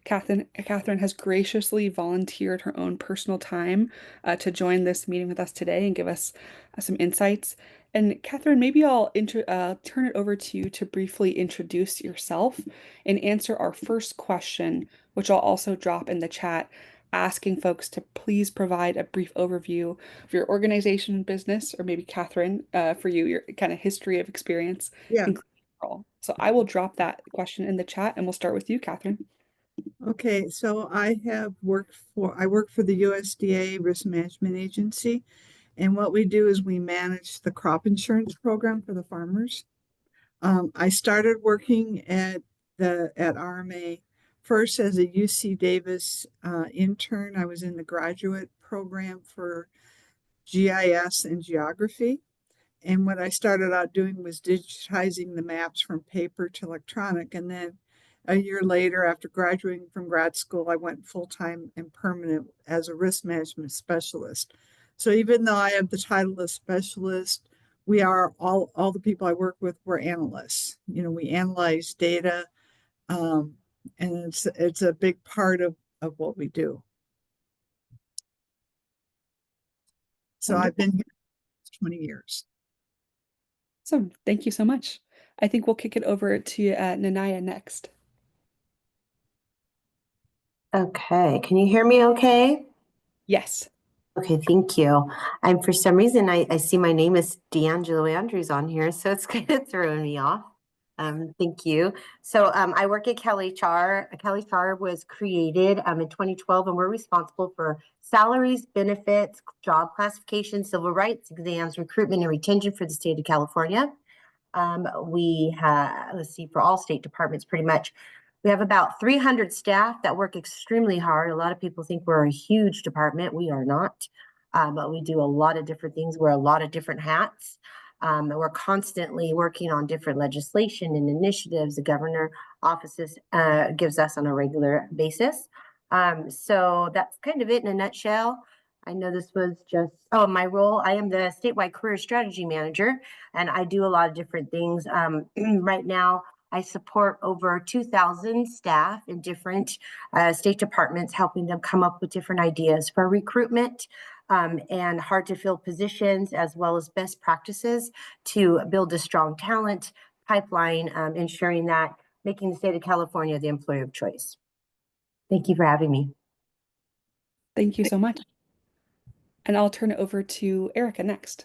Catherine has graciously volunteered her own personal time to join this meeting with us today and give us some insights. And Catherine, maybe I'll turn it over to you to briefly introduce yourself and answer our first question, which I'll also drop in the chat, asking folks to please provide a brief overview of your organization and business, or maybe Catherine, for you, your kind of history of experience, Yeah. including your role. So I will drop that question in the chat, and we'll start with you, Catherine. Okay, so I work for the USDA Risk Management Agency, and what we do is we manage the crop insurance program for the farmers. I started working at RMA first as a UC Davis intern. I was in the graduate program for GIS and geography. And what I started out doing was digitizing the maps from paper to electronic. And then a year later, after graduating from grad school, I went full-time and permanent as a risk management specialist. So even though I have the title of specialist, we are all the people I work with were analysts. You know, we analyze data, and it's a big part of what we do. So I've been here 20 years. So thank you so much. I think we'll kick it over to Nanaya next. Okay, can you hear me okay? Yes. Okay, thank you. And for some reason, I see my name is D'Angelo Andrews on here, so it's kind of throwing me off. Thank you. So I work at CalHR. CalHR was created in 2012, and we're responsible for salaries, benefits, job classification, civil rights exams, recruitment, and retention for the state of California. We have, let's see, for all state departments, pretty much. We have about 300 staff that work extremely hard. A lot of people think we're a huge department. We are not, but we do a lot of different things. Wear a lot of different hats. And we're constantly working on different legislation and initiatives the governor offices gives us on a regular basis. So that's kind of it in a nutshell. I know this was just, my role. I am the statewide career strategy manager, and I do a lot of different things. Right now, I support over 2,000 staff in different state departments, helping them come up with different ideas for recruitment and hard to fill positions, as well as best practices to build a strong talent pipeline, ensuring that making the state of California the employer of choice. Thank you for having me. Thank you so much. And I'll turn it over to Erica next.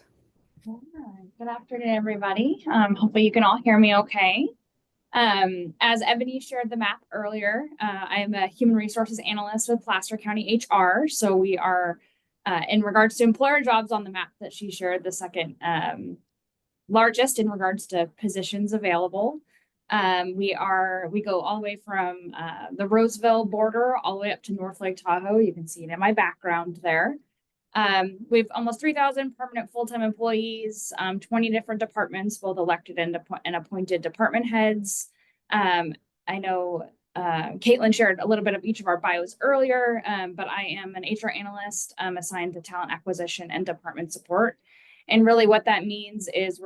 Good afternoon, everybody. Hopefully you can all hear me okay. As Ebony shared the map earlier, I am a human resources analyst with Placer County HR. So we are, in regards to employer jobs on the map that she shared, the second largest in regards to positions available. We go all the way from the Roseville border all the way up to North Lake Tahoe. You can see it in my background there. We have almost 3,000 permanent full-time employees, 20 different departments, both elected and appointed department heads. I know Caitlin shared a little bit of each of our bios earlier, but I am an HR analyst assigned to talent acquisition and department support. And really what that means is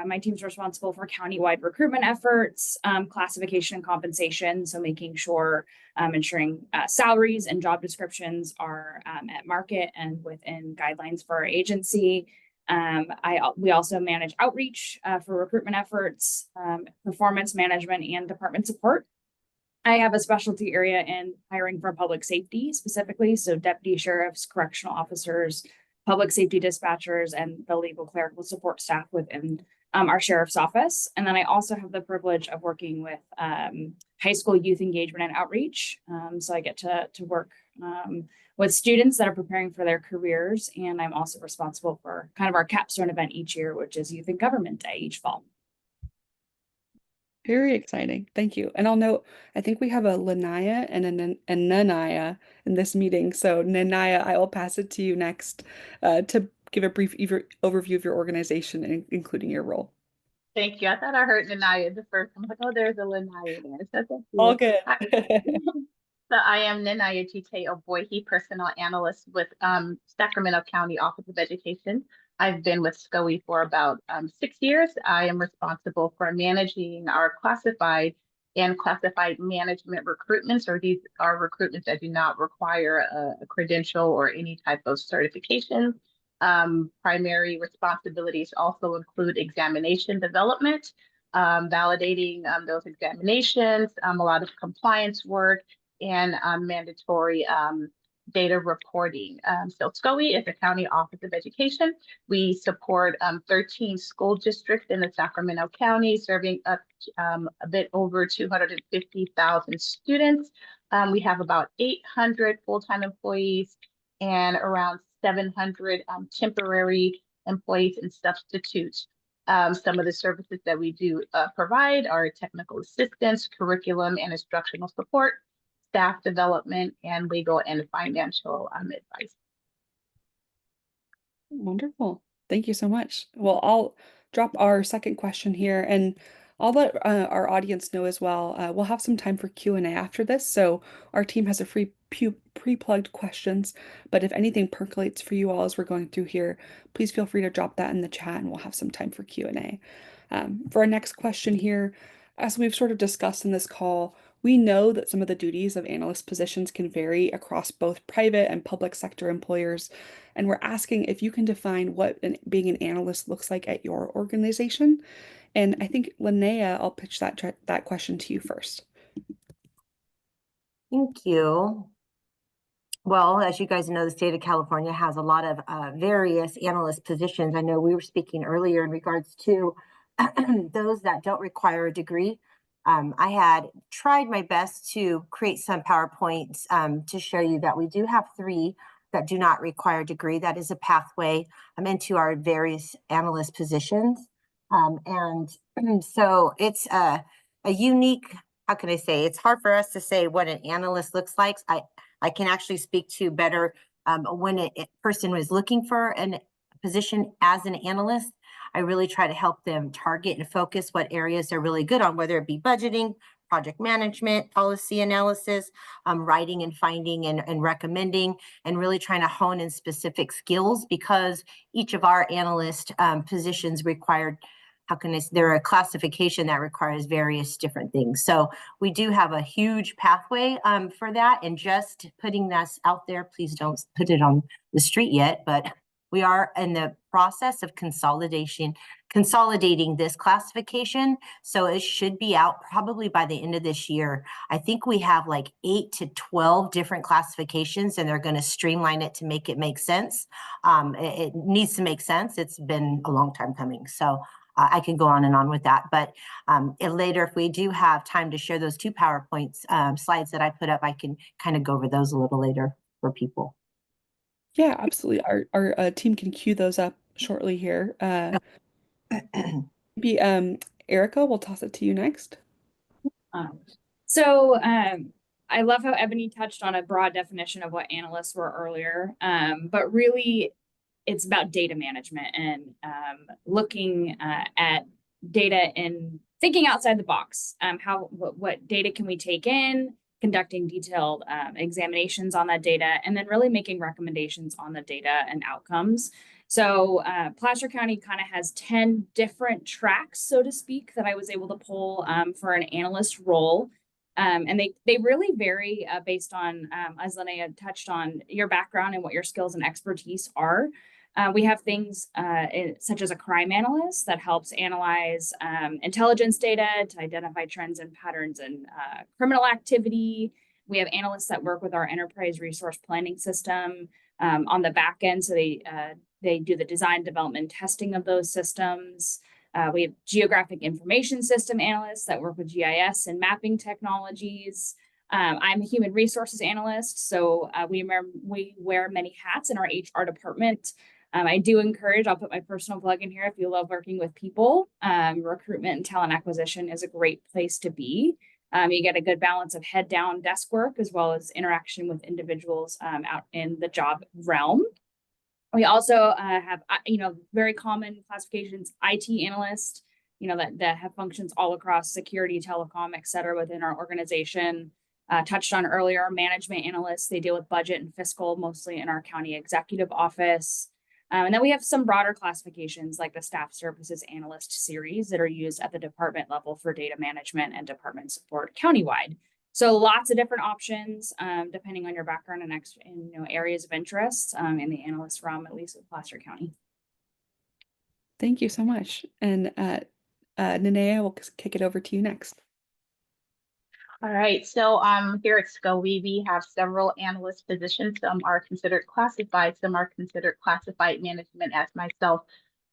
my team's responsible for countywide recruitment efforts, classification and compensation. So making sure, ensuring salaries and job descriptions are at market and within guidelines for our agency. We also manage outreach for recruitment efforts, performance management, and department support. I have a specialty area in hiring for public safety specifically. So deputy sheriffs, correctional officers, public safety dispatchers, and the legal clerical support staff within our sheriff's office. And then I also have the privilege of working with high school youth engagement and outreach. So I get to work with students that are preparing for their careers. And I'm also responsible for kind of our capstone event each year, which is Youth in Government Day each fall. Very exciting. Thank you. And I'll note, I think we have a Lanaya and a Nanaya in this meeting. So Nanaya, I will pass it to you next to give a brief overview of your organization, including your role. Thank you. I thought I heard Nanaya the first. I'm like, oh, there's a Lanaya there. So thank you. All good. So I am Nanaya Tite Oboihi, personnel analyst with Sacramento County Office of Education. I've been with SCOE for about 6 years. I am responsible for managing our classified and classified management recruitments, or these are recruitments that do not require a credential or any type of certification. Primary responsibilities also include examination development, validating those examinations, a lot of compliance work, and mandatory data reporting. So SCOE is the County Office of Education. We support 13 school districts in the Sacramento County, serving up a bit over 250,000 students. We have about 800 full-time employees and around 700 temporary employees and substitutes. Some of the services that we do provide are technical assistance, curriculum, and instructional support. staff development, and legal and financial advice. Wonderful. Thank you so much. Well, I'll drop our second question here, and I'll let our audience know as well. We'll have some time for Q&A after this, so our team has a free pre-plugged questions. But if anything percolates for you all as we're going through here, please feel free to drop that in the chat, and we'll have some time for Q&A. For our next question here, as we've sort of discussed in this call, we know that some of the duties of analyst positions can vary across both private and public sector employers. And we're asking if you can define what being an analyst looks like at your organization. And I think, Linnea, I'll pitch that question to you first. Thank you. Well, as you guys know, the state of California has a lot of various analyst positions. I know we were speaking earlier in regards to those that don't require a degree. I had tried my best to create some PowerPoints to show you that we do have 3 that do not require a degree. That is a pathway into our various analyst positions. So it's a unique, how can I say, it's hard for us to say what an analyst looks like. I can actually speak to better when a person was looking for a position as an analyst. I really try to help them target and focus what areas they're really good on, whether it be budgeting, project management, policy analysis, writing and finding and recommending, and really trying to hone in specific skills, because each of our analyst positions required, how can I say, they're a classification that requires various different things. So we do have a huge pathway for that, and just putting this out there, please don't put it on the street yet, but we are in the process of consolidating this classification. So it should be out probably by the end of this year. I think we have like 8 to 12 different classifications, and they're going to streamline it to make it make sense. It needs to make sense. It's been a long time coming. So I can go on and on with that. But later, if we do have time to share those 2 PowerPoints slides that I put up, I can kind of go over those a little later for people. Yeah, absolutely. Our team can queue those up shortly here. Maybe Erica, we'll toss it to you next. So I love how Ebony touched on a broad definition of what analysts were earlier, but really it's about data management and looking at data and thinking outside the box. What data can we take in, conducting detailed examinations on that data, and then really making recommendations on the data and outcomes. So Placer County kind of has 10 different tracks, so to speak, that I was able to pull for an analyst role. And they really vary based on, as Linnea touched on, your background and what your skills and expertise are. We have things such as a crime analyst that helps analyze intelligence data to identify trends and patterns in criminal activity. We have analysts that work with our enterprise resource planning system on the back end. So they do the design, development, testing of those systems. We have geographic information system analysts that work with GIS and mapping technologies. I'm a human resources analyst, so we wear many hats in our HR department. I do encourage, I'll put my personal plug in here, if you love working with people, recruitment and talent acquisition is a great place to be. You get a good balance of head down desk work as well as interaction with individuals out in the job realm. We also have, very common classifications, IT analyst, that have functions all across security, telecom, et cetera, within our organization. Touched on earlier, management analysts, they deal with budget and fiscal, mostly in our county executive office. And then we have some broader classifications like the staff services analyst series that are used at the department level for data management and department support countywide. So lots of different options depending on your background and areas of interest in the analyst realm, at least with Placer County. Thank you so much. And Linnea, we'll kick it over to you next. All right, so here at SCOE, we have several analyst positions. Some are considered classified, some are considered classified management, as myself,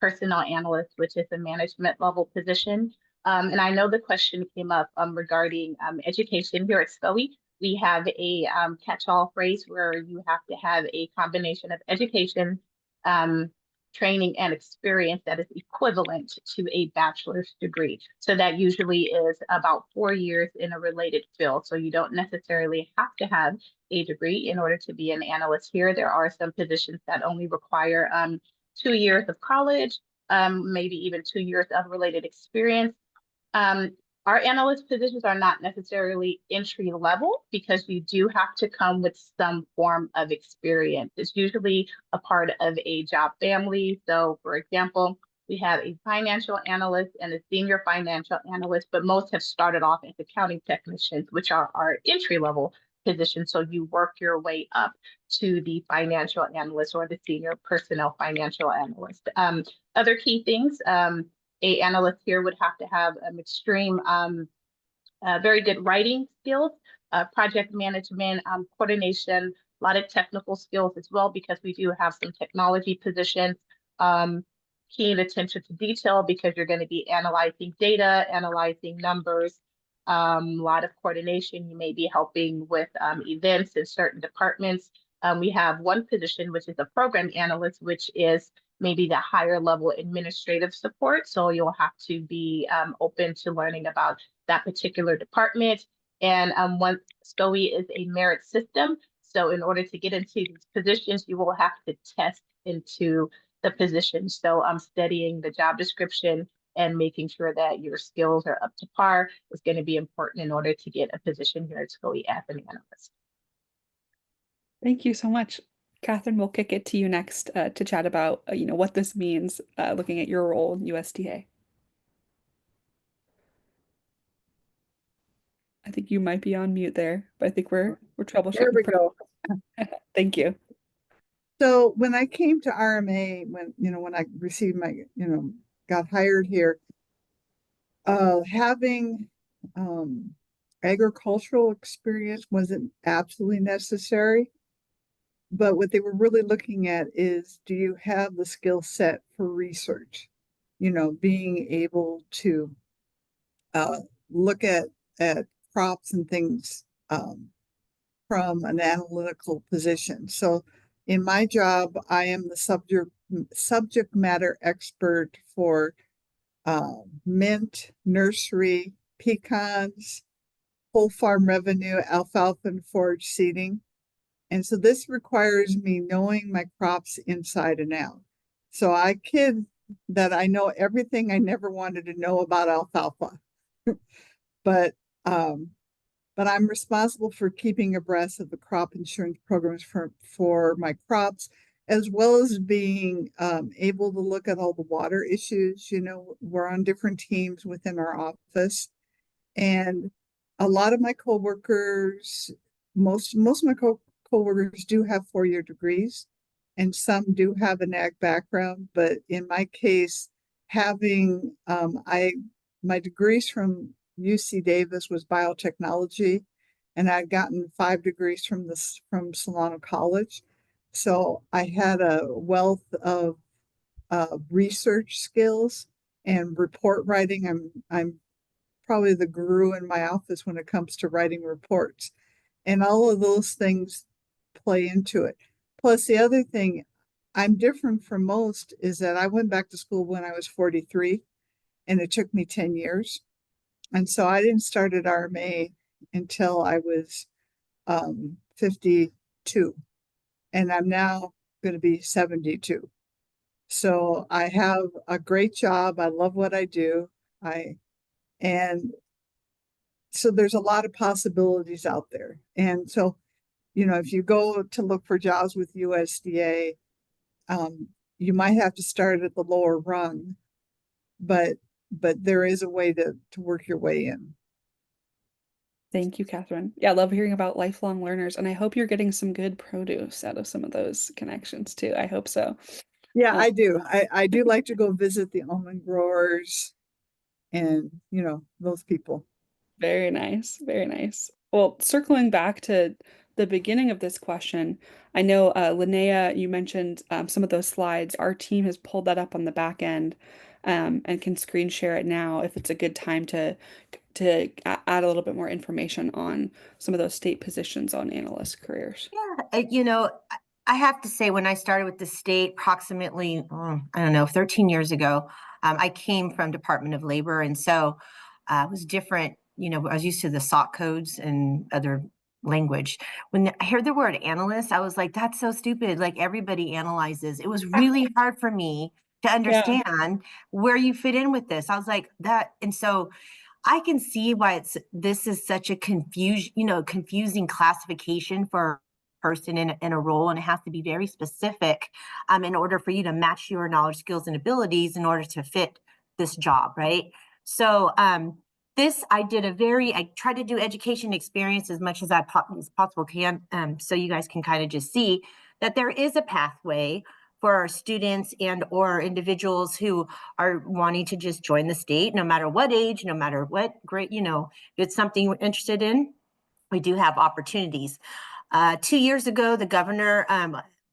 personnel analyst, which is a management level position. And I know the question came up regarding education here at SCOE. We have a catch-all phrase where you have to have a combination of education, training and experience that is equivalent to a bachelor's degree. So that usually is about 4 years in a related field. So you don't necessarily have to have a degree in order to be an analyst here. There are some positions that only require 2 years of college, maybe even 2 years of related experience. Our analyst positions are not necessarily entry level because you do have to come with some form of experience. It's usually a part of a job family. So for example, we have a financial analyst and a senior financial analyst, but most have started off as accounting technicians, which are our entry level positions. So you work your way up to the financial analyst or the senior personnel financial analyst. Other key things, a analyst here would have to have an extreme, very good writing skills, project management, coordination, a lot of technical skills as well, because we do have some technology positions, keen attention to detail because you're going to be analyzing data, analyzing numbers, a lot of coordination. You may be helping with events in certain departments. We have one position, which is a program analyst, which is maybe the higher level administrative support. So you'll have to be open to learning about that particular department. And one SCOE is a merit system. So in order to get into these positions, you will have to test into the position. So I'm studying the job description and making sure that your skills are up to par is going to be important in order to get a position here at SCOE as an analyst. Thank you so much. Catherine, we'll kick it to you next to chat about what this means looking at your role in USDA. I think you might be on mute there, but I think we're troubleshooting. There we go. Thank you. So when I came to RMA, when I received my, got hired here, having agricultural experience wasn't absolutely necessary. But what they were really looking at is, do you have the skill set for research? Being able to look at crops and things from an analytical position. So in my job, I am the subject matter expert for mint, nursery, pecans, whole farm revenue, alfalfa, and forage seeding. And so this requires me knowing my crops inside and out. So I kid that I know everything I never wanted to know about alfalfa. but I'm responsible for keeping abreast of the crop insurance programs for my crops, as well as being able to look at all the water issues. We're on different teams within our office, and a lot of my coworkers, most of my coworkers do have 4-year degrees, and some do have an ag background. But in my case, having my degrees from UC Davis was biotechnology, and I'd gotten 5 degrees from Solano College. So I had a wealth of research skills and report writing. I'm probably the guru in my office when it comes to writing reports, and all of those things play into it. Plus, the other thing I'm different from most is that I went back to school when I was 43, and it took me 10 years. And so I didn't start at RMA until I was 52, and I'm now going to be 72. So I have a great job. I love what I do. And so there's a lot of possibilities out there. And so, if you go to look for jobs with USDA, you might have to start at the lower rung, but there is a way to work your way in. Thank you, Catherine. Yeah, I love hearing about lifelong learners, and I hope you're getting some good produce out of some of those connections too. I hope so. Yeah, I do. I do like to go visit the almond growers and, those people. Very nice. Very nice. Well, circling back to the beginning of this question, I know, Linnea, you mentioned some of those slides. Our team has pulled that up on the back end and can screen share it now if it's a good time to add a little bit more information on some of those state positions on analyst careers. Yeah, I have to say, when I started with the state approximately, I don't know, 13 years ago, I came from Department of Labor. And so it was different. You know, I was used to the SOC codes and other language. When I heard the word analyst, I was like, that's so stupid. Like everybody analyzes. It was really hard for me to understand where you fit in with this. I was like that. And so I can see why this is such a confusing classification for a person in a role, and it has to be very specific in order for you to match your knowledge, skills, and abilities in order to fit this job, right? So this I tried to do education experience as much as I as possible can, so you guys can kind of just see that there is a pathway for our students and or individuals who are wanting to just join the state, no matter what age, no matter what grade, if it's something you're interested in, we do have opportunities. 2 years ago, the governor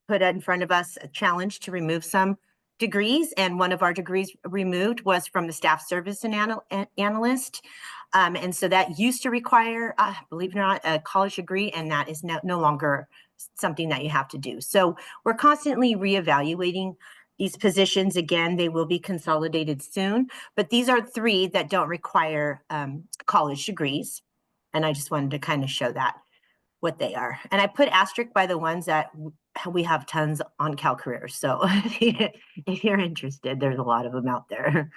put in front of us a challenge to remove some degrees, and one of our degrees removed was from the staff service and analyst. And so that used to require, believe it or not, a college degree, and that is no longer something that you have to do. So we're constantly reevaluating these positions. Again, they will be consolidated soon, but these are 3 that don't require college degrees. And I just wanted to kind of show that what they are. And I put asterisk by the ones that we have tons on CalCareers. So if you're interested, there's a lot of them out there.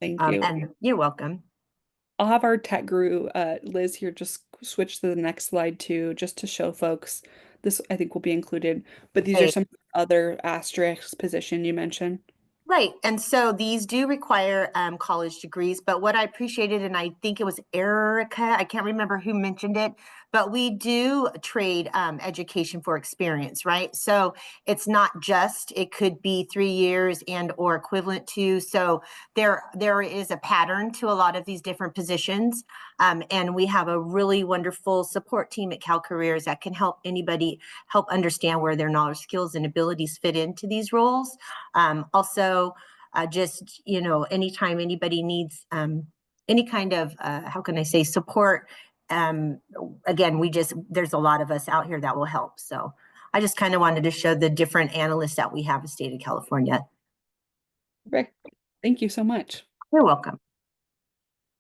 Thank you. And you're welcome. I'll have our tech guru, Liz, here just switch to the next slide too, just to show folks. This I think will be included, but these are some other asterisk position you mentioned. Right. And so these do require college degrees, but what I appreciated, and I think it was Erica, I can't remember who mentioned it, but we do trade education for experience, right? So it's not just, it could be 3 years and or equivalent to. So there is a pattern to a lot of these different positions. And we have a really wonderful support team at CalCareers that can help anybody help understand where their knowledge, skills, and abilities fit into these roles. Also, just, anytime anybody needs any kind of, how can I say, support, again, there's a lot of us out here that will help. So I just kind of wanted to show the different analysts that we have in the state of California. Rick, thank you so much. You're welcome.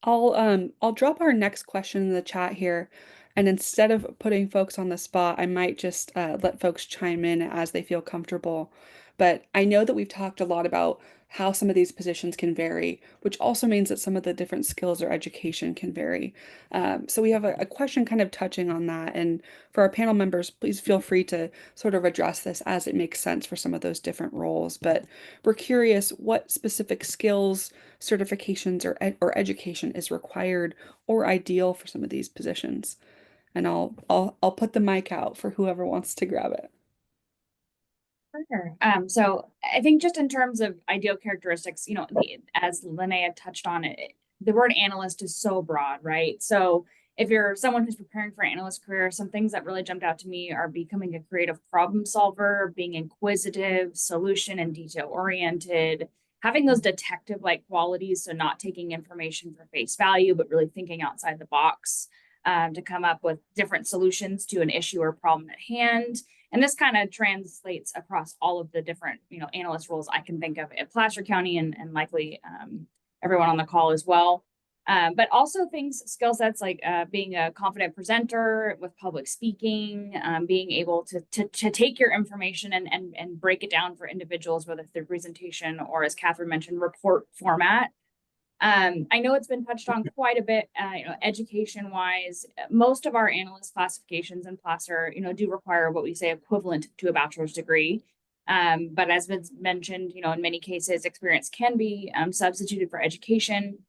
I'll drop our next question in the chat here, and instead of putting folks on the spot, I might just let folks chime in as they feel comfortable. But I know that we've talked a lot about how some of these positions can vary, which also means that some of the different skills or education can vary. So we have a question kind of touching on that. And for our panel members, please feel free to sort of address this as it makes sense for some of those different roles. But we're curious what specific skills, certifications, or education is required or ideal for some of these positions. And I'll put the mic out for whoever wants to grab it. Sure. So I think just in terms of ideal characteristics, as Linnea touched on it, the word analyst is so broad, right? So if you're someone who's preparing for an analyst career, some things that really jumped out to me are becoming a creative problem solver, being inquisitive, solution and detail oriented, having those detective-like qualities, so not taking information for face value, but really thinking outside the box to come up with different solutions to an issue or problem at hand. And this kind of translates across all of the different, analyst roles I can think of at Placer County and likely everyone on the call as well. But also skill sets like being a confident presenter with public speaking, being able to take your information and break it down for individuals, whether through presentation or, as Catherine mentioned, report format. I know it's been touched on quite a bit, education wise. Most of our analyst classifications in Placer, do require what we say equivalent to a bachelor's degree. But as was mentioned, in many cases, experience can be substituted for education.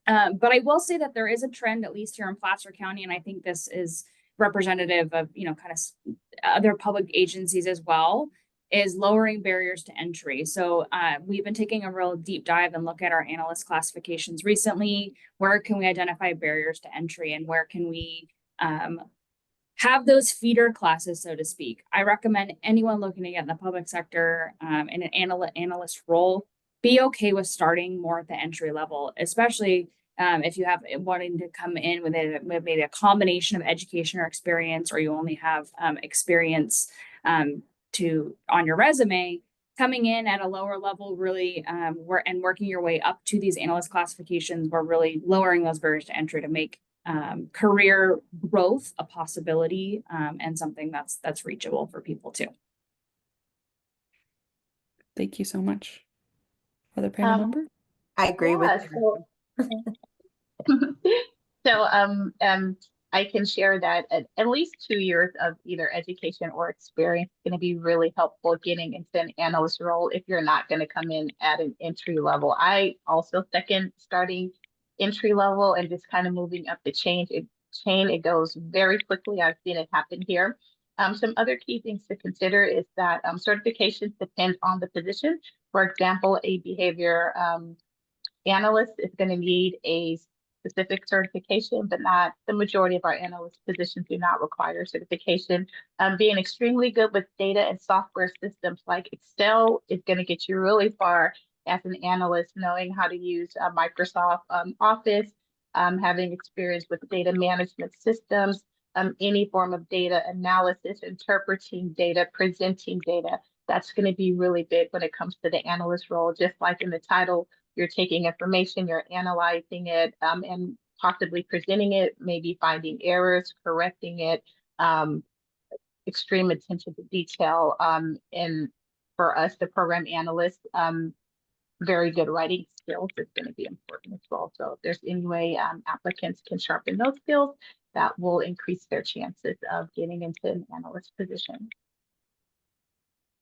But I will say that there is a trend, at least here in Placer County, and I think this is representative of, kind of other public agencies as well, is lowering barriers to entry. So we've been taking a real deep dive and look at our analyst classifications recently. Where can we identify barriers to entry, and where can we have those feeder classes, so to speak? I recommend anyone looking to get in the public sector in an analyst role, be okay with starting more at the entry level, especially if you have wanting to come in with maybe a combination of education or experience, or you only have experience. on your resume, coming in at a lower level really working your way up to these analyst classifications, we're really lowering those barriers to entry to make career growth a possibility and something that's reachable for people too. Thank you so much. Other panel member? I agree with you. So I can share that at least 2 years of either education or experience is going to be really helpful getting into an analyst role if you're not going to come in at an entry level. I also second starting entry level and just kind of moving up the chain. It goes very quickly. I've seen it happen here. Some other key things to consider is that certifications depend on the position. For example, a behavior analyst is going to need a specific certification, but not the majority of our analyst positions do not require certification. Being extremely good with data and software systems like Excel is going to get you really far as an analyst, knowing how to use Microsoft Office, having experience with data management systems, any form of data analysis, interpreting data, presenting data. That's going to be really big when it comes to the analyst role, just like in the title. You're taking information, you're analyzing it, and possibly presenting it, maybe finding errors, correcting it, extreme attention to detail. And for us, the program analyst, very good writing skills is going to be important as well. So if there's any way applicants can sharpen those skills, that will increase their chances of getting into an analyst position.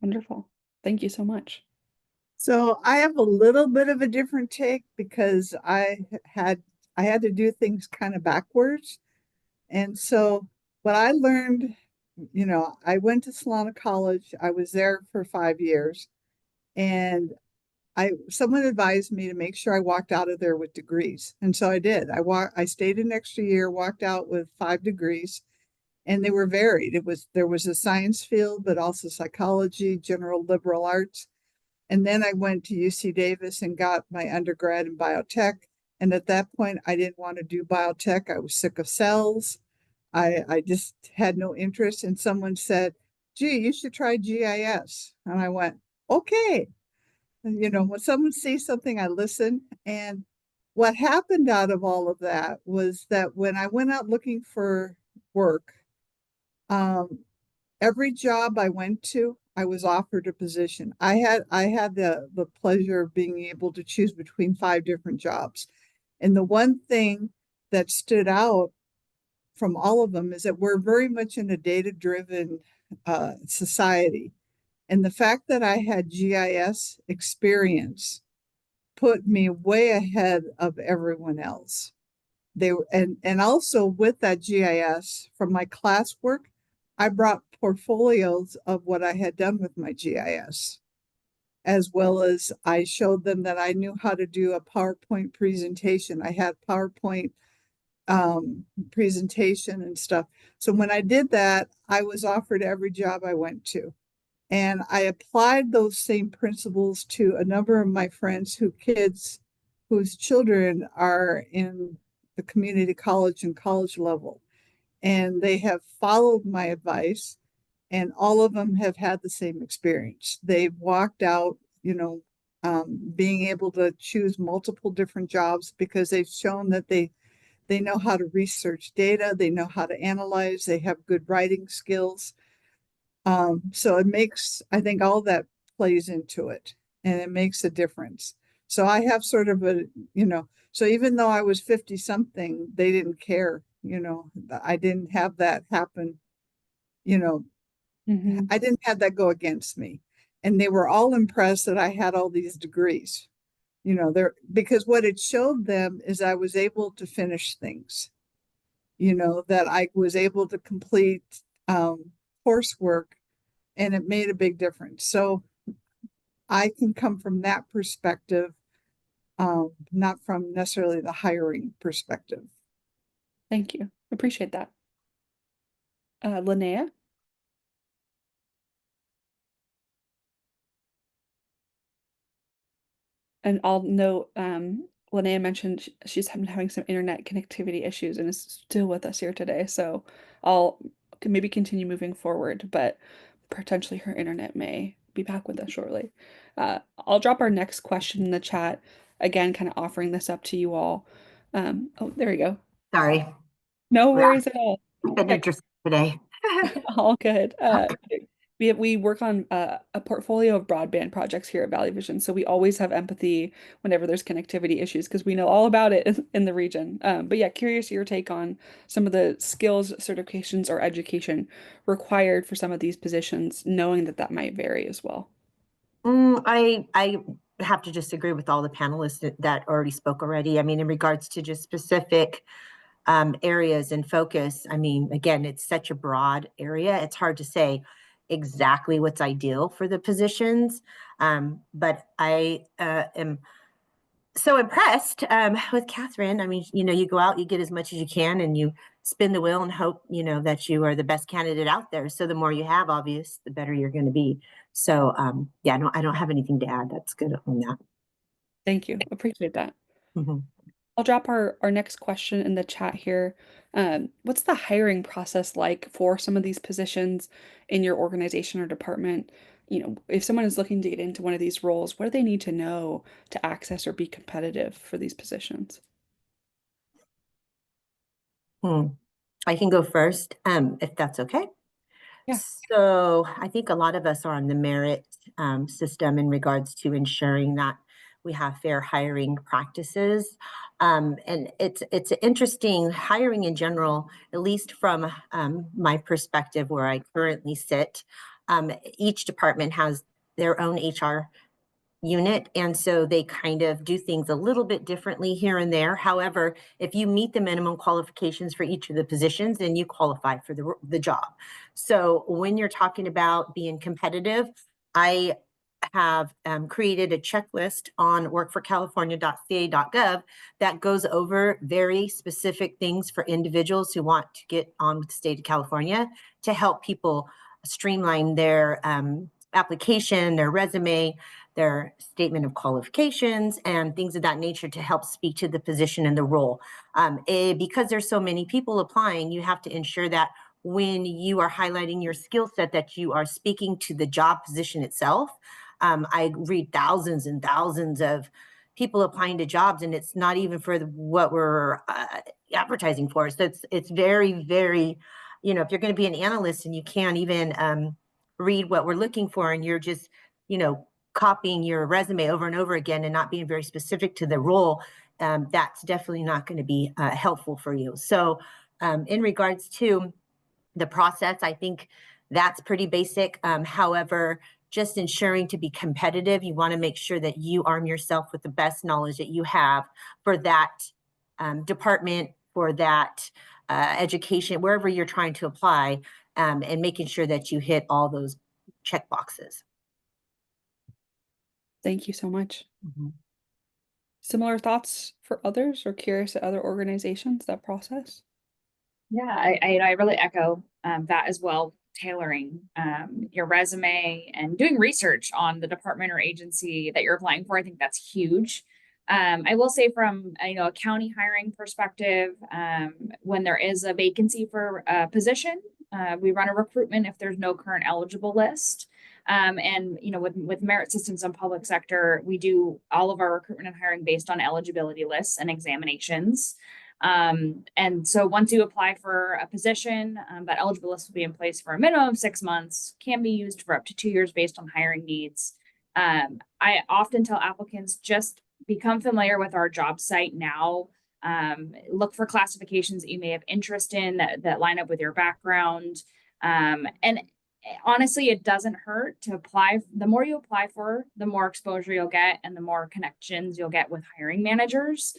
Wonderful. Thank you so much. So I have a little bit of a different take because I had to do things kind of backwards. And so what I learned, I went to Solana College. I was there for 5 years, and someone advised me to make sure I walked out of there with degrees. And so I did. I stayed an extra year, walked out with 5 degrees, and they were varied. There was a science field, but also psychology, general liberal arts. And then I went to UC Davis and got my undergrad in biotech. And at that point, I didn't want to do biotech. I was sick of cells. I just had no interest. And someone said, gee, you should try GIS. And I went, okay. And, when someone sees something, I listen. And what happened out of all of that was that when I went out looking for work, every job I went to, I was offered a position. I had the pleasure of being able to choose between 5 different jobs. And the one thing that stood out from all of them is that we're very much in a data-driven society. And the fact that I had GIS experience put me way ahead of everyone else. And also with that GIS from my classwork, I brought portfolios of what I had done with my GIS, as well as I showed them that I knew how to do a PowerPoint presentation. I had PowerPoint presentation and stuff. So when I did that, I was offered every job I went to. And I applied those same principles to a number of my friends whose children are in the community college and college level. And they have followed my advice, and all of them have had the same experience. They've walked out, being able to choose multiple different jobs because they've shown that they know how to research data, they know how to analyze, they have good writing skills. So I think all that plays into it, and it makes a difference. So I have sort of so even though I was 50 something, they didn't care, I didn't have that happen, I didn't have that go against me. And they were all impressed that I had all these degrees, because what it showed them is I was able to finish things, that I was able to complete coursework, and it made a big difference. So I can come from that perspective, not from necessarily the hiring perspective. Thank you. Appreciate that. Linnea? And I'll note, Linnea mentioned she's been having some internet connectivity issues and is still with us here today. So I'll maybe continue moving forward. But potentially her internet may be back with us shortly. I'll drop our next question in the chat. Again, kind of offering this up to you all. Oh, there we go. Sorry, No well, worries at all. I've been Yeah, interested today. all good. We work on a portfolio of broadband projects here at Valley Vision, so we always have empathy whenever there's connectivity issues because we know all about it in the region. But yeah, curious your take on some of the skills, certifications, or education required for some of these positions, knowing that that might vary as well. I have to just agree with all the panelists that already spoke already. I mean, in regards to just specific areas and focus, I mean, again, it's such a broad area. It's hard to say exactly what's ideal for the positions. But I am so impressed with Catherine. I mean, you go out, you get as much as you can, and you spin the wheel and hope, that you are the best candidate out there. So the more you have, obvious, the better you're going to be. So yeah, I don't have anything to add. That's good on that. Thank you. Appreciate that. Mm-hmm. I'll drop our next question in the chat here. What's the hiring process like for some of these positions in your organization or department? If someone is looking to get into one of these roles, what do they need to know to access or be competitive for these positions? I can go first, if that's okay. Yeah. So I think a lot of us are on the merit system in regards to ensuring that we have fair hiring practices. And it's interesting hiring in general, at least from my perspective where I currently sit. Each department has their own HR unit, and so they kind of do things a little bit differently here and there. However, if you meet the minimum qualifications for each of the positions, then you qualify for the job. So when you're talking about being competitive, I have created a checklist on workforcalifornia.ca.gov that goes over very specific things for individuals who want to get on with the state of California to help people streamline their application, their resume, their statement of qualifications, and things of that nature to help speak to the position and the role. Because there's so many people applying, you have to ensure that when you are highlighting your skill set that you are speaking to the job position itself. I read thousands and thousands of people applying to jobs, and it's not even for what we're advertising for. So it's very, very, if you're going to be an analyst and you can't even read what we're looking for, and you're just, copying your resume over and over again and not being very specific to the role, that's definitely not going to be helpful for you. So in regards to the process, I think that's pretty basic. However, just ensuring to be competitive, you want to make sure that you arm yourself with the best knowledge that you have for that department, for that education, wherever you're trying to apply, and making sure that you hit all those check boxes. Thank you so much. Mm-hmm. Similar thoughts for others or curious at other organizations, that process? Yeah, I really echo that as well. Tailoring your resume and doing research on the department or agency that you're applying for, I think that's huge. I will say from a county hiring perspective, when there is a vacancy for a position, we run a recruitment if there's no current eligible list. And with merit systems and public sector, we do all of our recruitment and hiring based on eligibility lists and examinations. And so once you apply for a position, that eligible list will be in place for a minimum of 6 months, can be used for up to 2 years based on hiring needs. I often tell applicants just become familiar with our job site now. Look for classifications that you may have interest in that line up with your background. And honestly, it doesn't hurt to apply. The more you apply for, the more exposure you'll get and the more connections you'll get with hiring managers.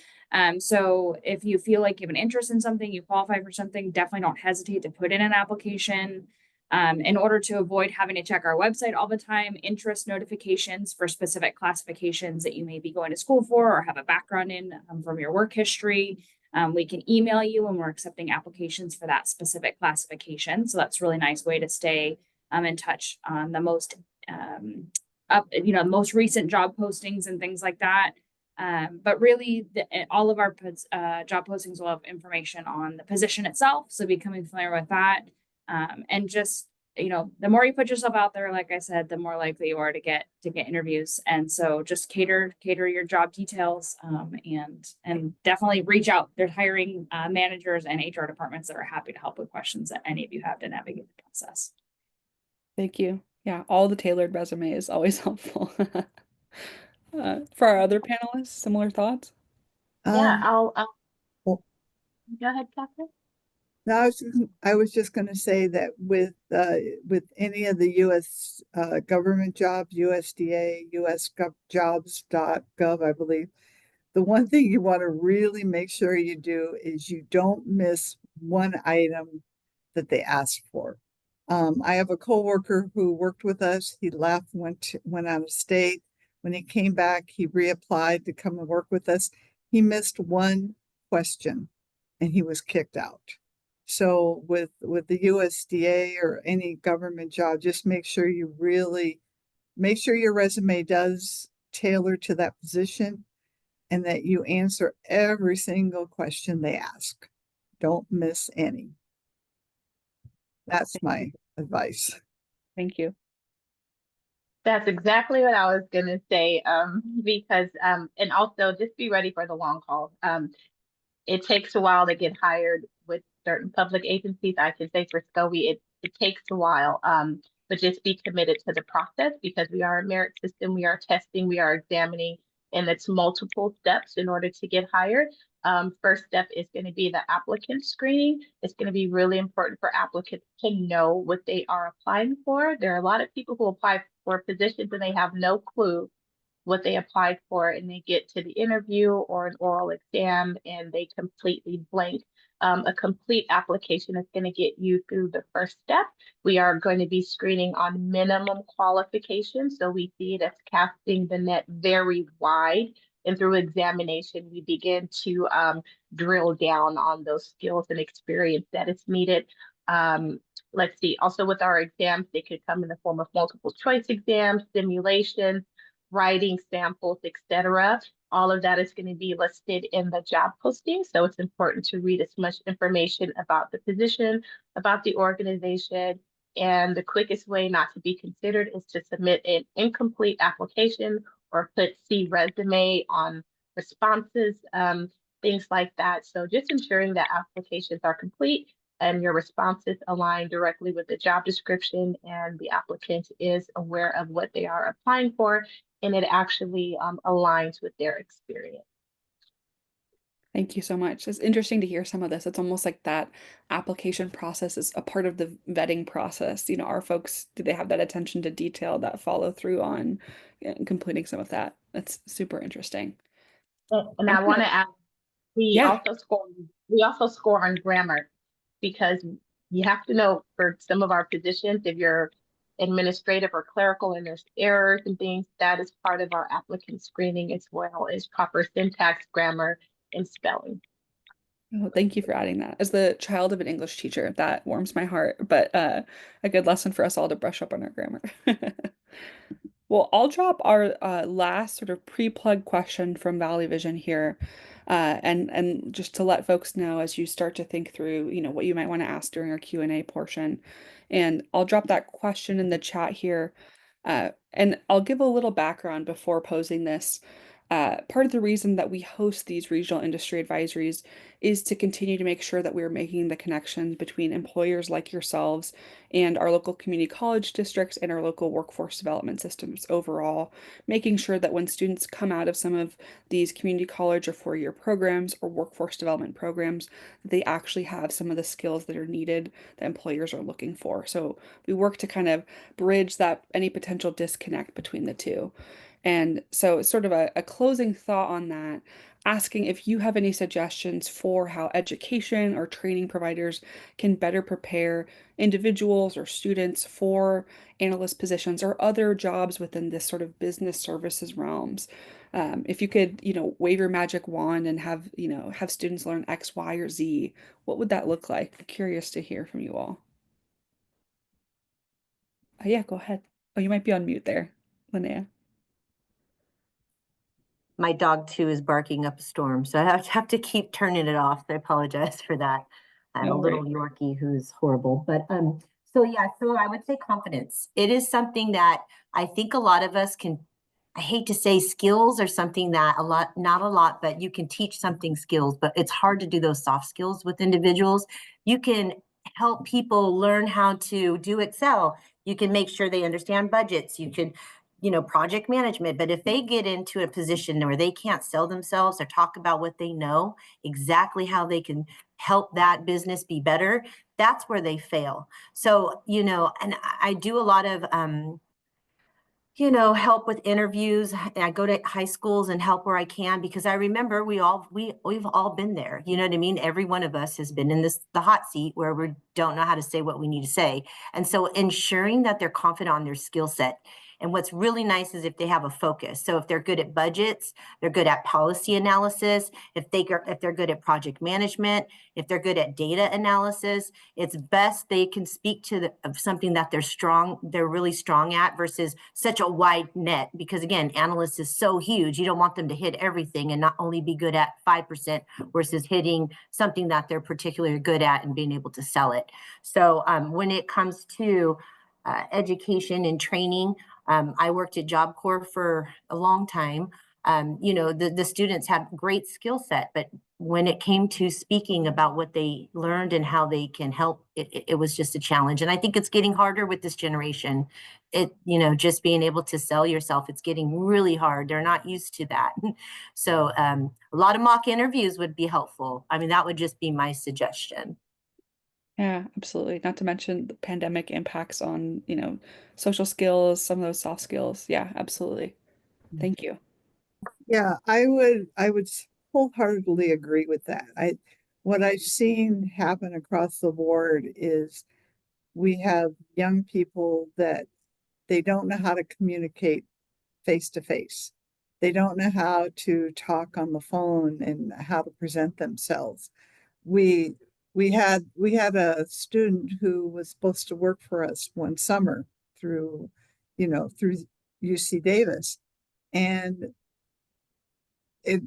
So if you feel like you have an interest in something, you qualify for something, definitely don't hesitate to put in an application. In order to avoid having to check our website all the time, interest notifications for specific classifications that you may be going to school for or have a background in from your work history. We can email you when we're accepting applications for that specific classification. So that's a really nice way to stay in touch on the most most recent job postings and things like that. But really, all of our job postings will have information on the position itself. So becoming familiar with that, and just the more you put yourself out there, like I said, the more likely you are to get interviews. And so just cater your job details, and definitely reach out. There's hiring managers and HR departments that are happy to help with questions that any of you have to navigate the process. Thank you. Yeah, all the tailored resume is always helpful. For our other panelists, similar thoughts? Yeah, Um, I'll well, go ahead, Catherine. no, I was just going to say that with any of the U.S. Government jobs, USDA, USjobs.gov, I believe, the one thing you want to really make sure you do is you don't miss one item that they ask for. I have a coworker who worked with us. He left, went out of state. When he came back, he reapplied to come and work with us. He missed one question and he was kicked out. So with the USDA or any government job, just make sure you really make sure your resume does tailor to that position and that you answer every single question they ask. Don't miss any. That's my advice. Thank you. That's exactly what I was gonna say. Because and also just be ready for the long haul. It takes a while to get hired with certain public agencies. I can say for SCOE, it takes a while. But just be committed to the process because we are a merit system, we are testing, we are examining, and it's multiple steps in order to get hired. First step is going to be the applicant screening. It's going to be really important for applicants to know what they are applying for. There are a lot of people who apply for positions and they have no clue what they applied for, and they get to the interview or an oral exam and they completely blank. A complete application is going to get you through the first step. We are going to be screening on minimum qualifications. So we see it as casting the net very wide. And through examination, we begin to drill down on those skills and experience that is needed. Let's see, also with our exams, they could come in the form of multiple choice exams, simulations, writing samples, etc. All of that is going to be listed in the job posting. So it's important to read as much information about the position, about the organization. And the quickest way not to be considered is to submit an incomplete application or put see resume on responses, things like that. So just ensuring that applications are complete and your responses align directly with the job description and the applicant is aware of what they are applying for and it actually aligns with their experience. Thank you so much. It's interesting to hear some of this. It's almost like that application process is a part of the vetting process. Our folks, do they have that attention to detail, that follow through on completing some of that? That's super interesting. And I want to add, we also score on grammar because you have to know for some of our positions, if you're administrative or clerical and there's errors and things, that is part of our applicant screening as well as proper syntax, grammar, and spelling. Oh, thank you for adding that. As the child of an English teacher, that warms my heart, but a good lesson for us all to brush up on our grammar. Well, I'll drop our last sort of pre-plug question from Valley Vision here, and just to let folks know as you start to think through, what you might want to ask during our Q&A portion. And I'll drop that question in the chat here, and I'll give a little background before posing this. Part of the reason that we host these regional industry advisories is to continue to make sure that we're making the connections between employers like yourselves and our local community college districts and our local workforce development systems overall, making sure that when students come out of some of these community college or four-year programs or workforce development programs, that they actually have some of the skills that are needed that employers are looking for. So we work to kind of bridge that any potential disconnect between the two. And so it's sort of a closing thought on that, asking if you have any suggestions for how education or training providers can better prepare individuals or students for analyst positions or other jobs within this sort of business services realms. If you could, wave your magic wand and have students learn X, Y, or Z, what would that look like? I'm curious to hear from you all. Yeah, go ahead. Oh, you might be on mute there, Linnea. My dog too is barking up a storm, so I have to keep turning it off. I apologize for that. I have No a little worries. Yorkie who's horrible, but So yeah, so I would say confidence. It is something that I think a lot of us can, I hate to say skills are something that a lot, not a lot, but you can teach something skills, but it's hard to do those soft skills with individuals. You can help people learn how to do Excel. You can make sure they understand budgets. You could, project management. But if they get into a position where they can't sell themselves or talk about what they know, exactly how they can help that business be better, that's where they fail. So, and I do a lot of help with interviews. I go to high schools and help where I can, because I remember we've all been there. You know what I mean? Every one of us has been in the hot seat where we don't know how to say what we need to say. And so ensuring that they're confident on their skill set. And what's really nice is if they have a focus. So if they're good at budgets, they're good at policy analysis, if they're good at project management, if they're good at data analysis, it's best they can speak of something that they're really strong at, versus such a wide net. Because again, analysts is so huge, you don't want them to hit everything and not only be good at 5% versus hitting something that they're particularly good at and being able to sell it. So when it comes to education and training, I worked at Job Corps for a long time. The students had great skill set, but when it came to speaking about what they learned and how they can help, it was just a challenge. And I think it's getting harder with this generation. Just being able to sell yourself, it's getting really hard. They're not used to that. So a lot of mock interviews would be helpful. I mean, that would just be my suggestion. Yeah, absolutely. Not to mention the pandemic impacts on, social skills, some of those soft skills. Yeah, absolutely. Thank you. Yeah, I would wholeheartedly agree with that. What I've seen happen across the board is we have young people that they don't know how to communicate face to face. They don't know how to talk on the phone and how to present themselves. We we had a student who was supposed to work for us one summer through, through UC Davis. And it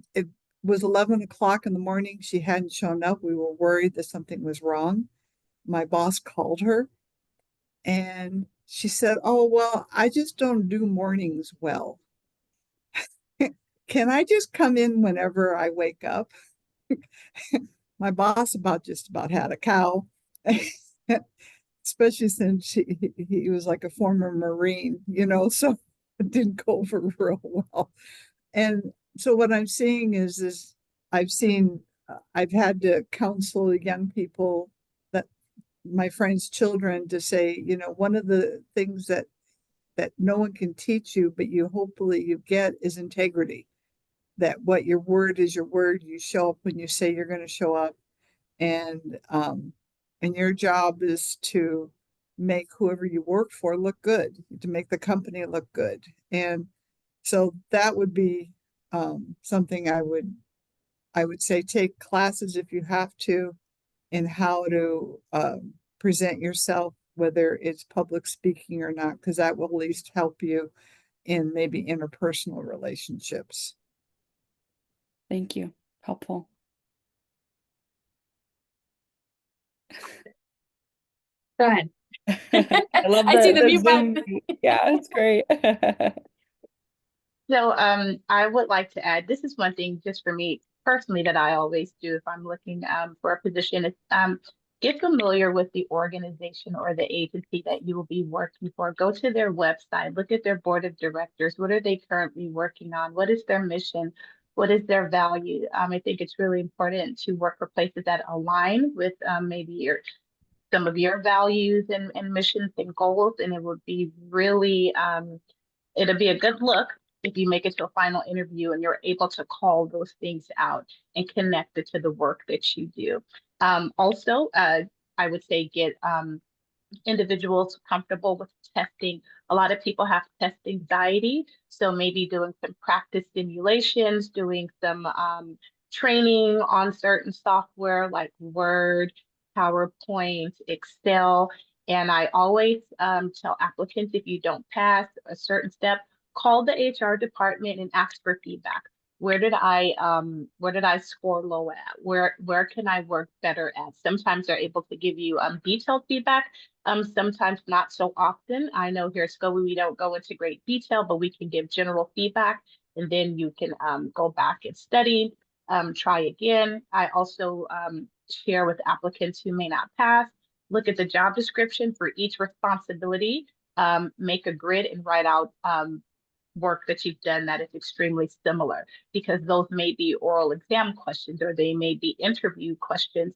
was 11 o'clock in the morning. She hadn't shown up. We were worried that something was wrong. My boss called her and she said, "Oh, well, I just don't do mornings well. Can I just come in whenever I wake up?" My boss just about had a cow, especially since he was like a former Marine, so it didn't go over real well. And so what I'm seeing is I've had to counsel young people, that my friends' children, to say, one of the things that no one can teach you, but hopefully you get, is integrity. That what your word is your word. You show up when you say you're going to show up, and your job is to make whoever you work for look good, to make the company look good. And so that would be something I would say: take classes if you have to, in how to present yourself, whether it's public speaking or not, because that will at least help you in maybe interpersonal relationships. Thank you. Helpful. Go ahead. I love I see the mute Zoom. button. Yeah, it's great. So I would like to add, this is one thing just for me personally that I always do if I'm looking for a position. Is get familiar with the organization or the agency that you will be working for. Go to their website, look at their board of directors. What are they currently working on? What is their mission? What is their value? I think it's really important to work for places that align with maybe some of your values and missions and goals, and it would be really it'll be a good look if you make it to a final interview and you're able to call those things out and connect it to the work that you do. Also, I would say get individuals comfortable with testing. A lot of people have test anxiety, so maybe doing some practice simulations, doing some training on certain software like Word, PowerPoint, Excel. And I always tell applicants, if you don't pass a certain step, call the HR department and ask for feedback. Where did I score low at? Where can I work better at? Sometimes they're able to give you detailed feedback. Sometimes not so often. I know here at SCOE we don't go into great detail, but we can give general feedback, and then you can go back and study, try again. I also share with applicants who may not pass. Look at the job description for each responsibility. Make a grid and write out work that you've done that is extremely similar, because those may be oral exam questions or they may be interview questions.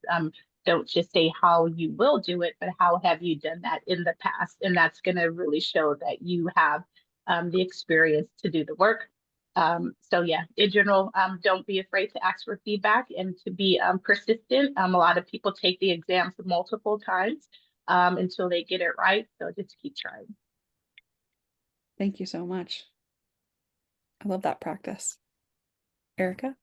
Don't just say how you will do it, but how have you done that in the past? And that's going to really show that you have the experience to do the work. So yeah, in general, don't be afraid to ask for feedback and to be persistent. A lot of people take the exams multiple times until they get it right. So just keep trying. Thank you so much. I love that practice. Erica?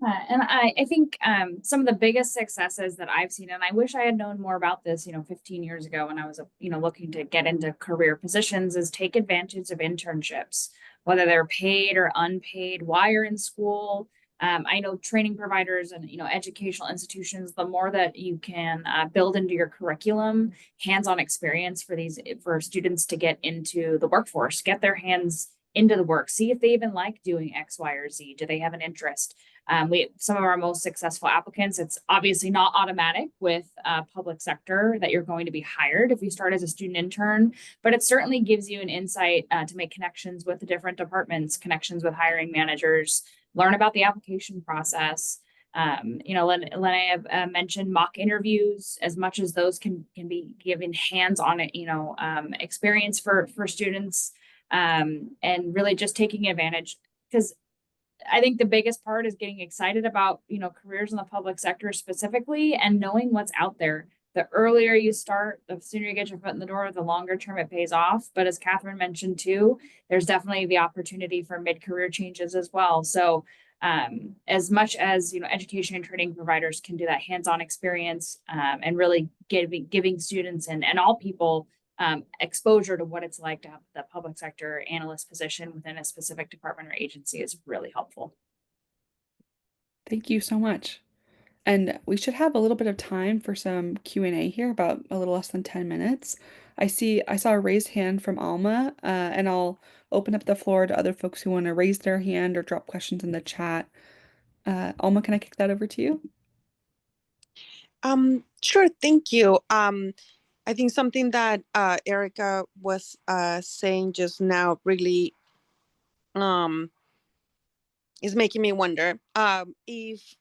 And I think some of the biggest successes that I've seen, and I wish I had known more about this, 15 years ago when I was, looking to get into career positions, is take advantage of internships, whether they're paid or unpaid while you're in school. I know training providers and, educational institutions, the more that you can build into your curriculum, hands-on experience for students to get into the workforce, get their hands into the work, see if they even like doing X, Y, or Z. Do they have an interest? Some of our most successful applicants, it's obviously not automatic with public sector that you're going to be hired if you start as a student intern, but it certainly gives you an insight to make connections with the different departments, connections with hiring managers, learn about the application process. Lena have mentioned mock interviews. As much as those can be given hands-on, experience for students, and really just taking advantage, because I think the biggest part is getting excited about, careers in the public sector specifically and knowing what's out there. The earlier you start, the sooner you get your foot in the door, the longer term it pays off. But as Catherine mentioned too, there's definitely the opportunity for mid-career changes as well. So as much as, education and training providers can do that hands-on experience and really giving students and all people exposure to what it's like to have the public sector analyst position within a specific department or agency is really helpful. Thank you so much. And we should have a little bit of time for some Q&A here, about a little less than 10 minutes. I saw a raised hand from Alma, and I'll open up the floor to other folks who want to raise their hand or drop questions in the chat. Alma, can I kick that over to you? Sure, thank you. I think something that Erica was saying just now really is making me wonder if,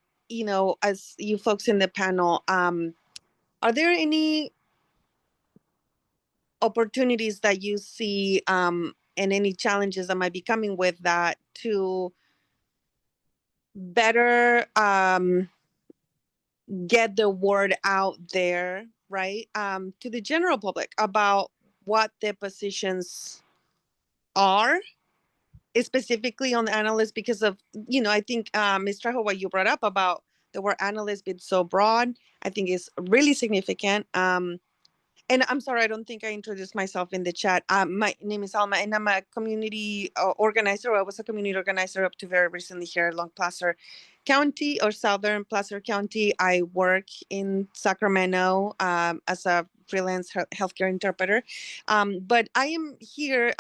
as you folks in the panel, are there any opportunities that you see and any challenges that might be coming with that to better get the word out there, right, to the general public about what the positions are, specifically on the analyst, because of, I think, Ms. Trejo, what you brought up about the word analyst being so broad, I think is really significant. And I'm sorry, I don't think I introduced myself in the chat. My name is Alma, and I'm a community organizer. I was a community organizer up to very recently here along Placer County or Southern Placer County. I work in Sacramento as a freelance healthcare interpreter. But I am here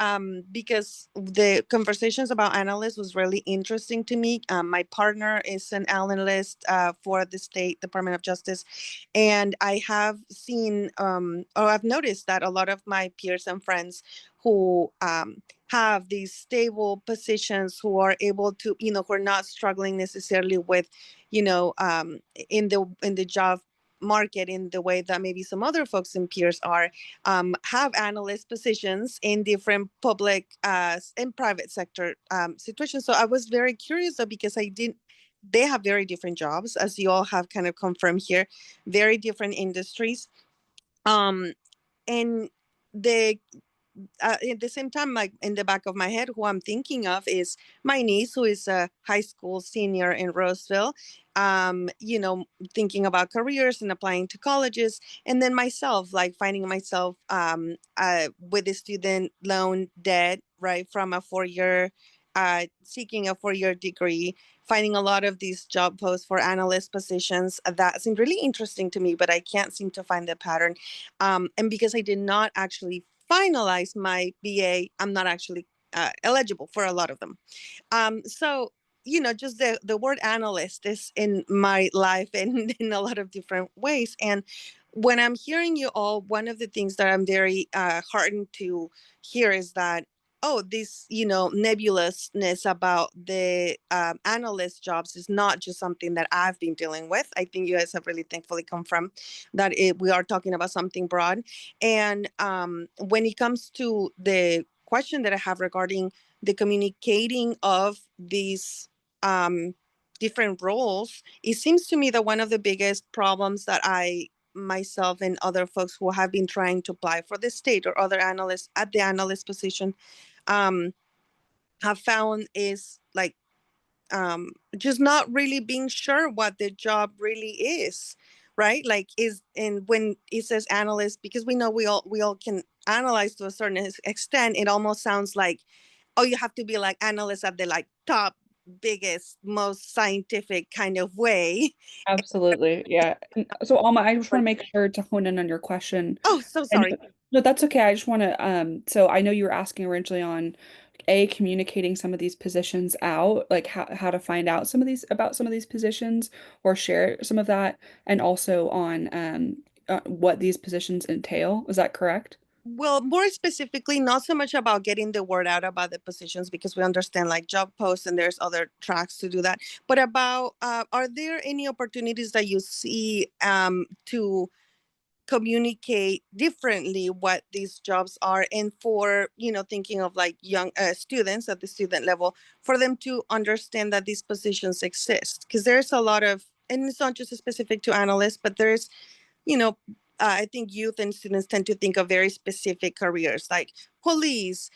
because the conversations about analysts was really interesting to me. My partner is an analyst for the State Department of Justice. And I have seen, or I've noticed that a lot of my peers and friends who have these stable positions, who are able to, who are not struggling necessarily with, in the job market in the way that maybe some other folks and peers are, have analyst positions in different public and private sector situations. So I was very curious though, because they have very different jobs, as you all have kind of confirmed here, very different industries. And at the same time, like in the back of my head, who I'm thinking of is my niece, who is a high school senior in Roseville, thinking about careers and applying to colleges. And then myself, like finding myself with the student loan debt, right, from a 4-year seeking a 4-year degree, finding a lot of these job posts for analyst positions that seemed really interesting to me, but I can't seem to find the pattern. And because I did not actually finalize my BA, I'm not actually eligible for a lot of them. So, just the word analyst is in my life and in a lot of different ways. And when I'm hearing you all, one of the things that I'm very heartened to hear is that, oh, this, nebulousness about the analyst jobs is not just something that I've been dealing with. I think you guys have really thankfully come from that we are talking about something broad. And when it comes to the question that I have regarding the communicating of these different roles, it seems to me that one of the biggest problems that I myself and other folks who have been trying to apply for the state or other analysts at the analyst position have found is like just not really being sure what the job really is, right? Like and when it says analyst, because we know we all can analyze to a certain extent, it almost sounds like, oh, you have to be like analyst at the like top, biggest, most scientific kind of way. Absolutely. Yeah. So Alma, I just want to make sure to hone in on your question. Oh, so And sorry. no, that's okay. I just want to so I know you were asking originally on communicating some of these positions out, like how to find out some of these about some of these positions or share some of that, and also on what these positions entail. Is that correct? Well, more specifically, not so much about getting the word out about the positions, because we understand like job posts and there's other tracks to do that, but about are there any opportunities that you see to communicate differently what these jobs are, and for thinking of like young students at the student level, for them to understand that these positions exist, because there's a lot of, and it's not just specific to analysts, but there's you know, I think youth and students tend to think of very specific careers like police,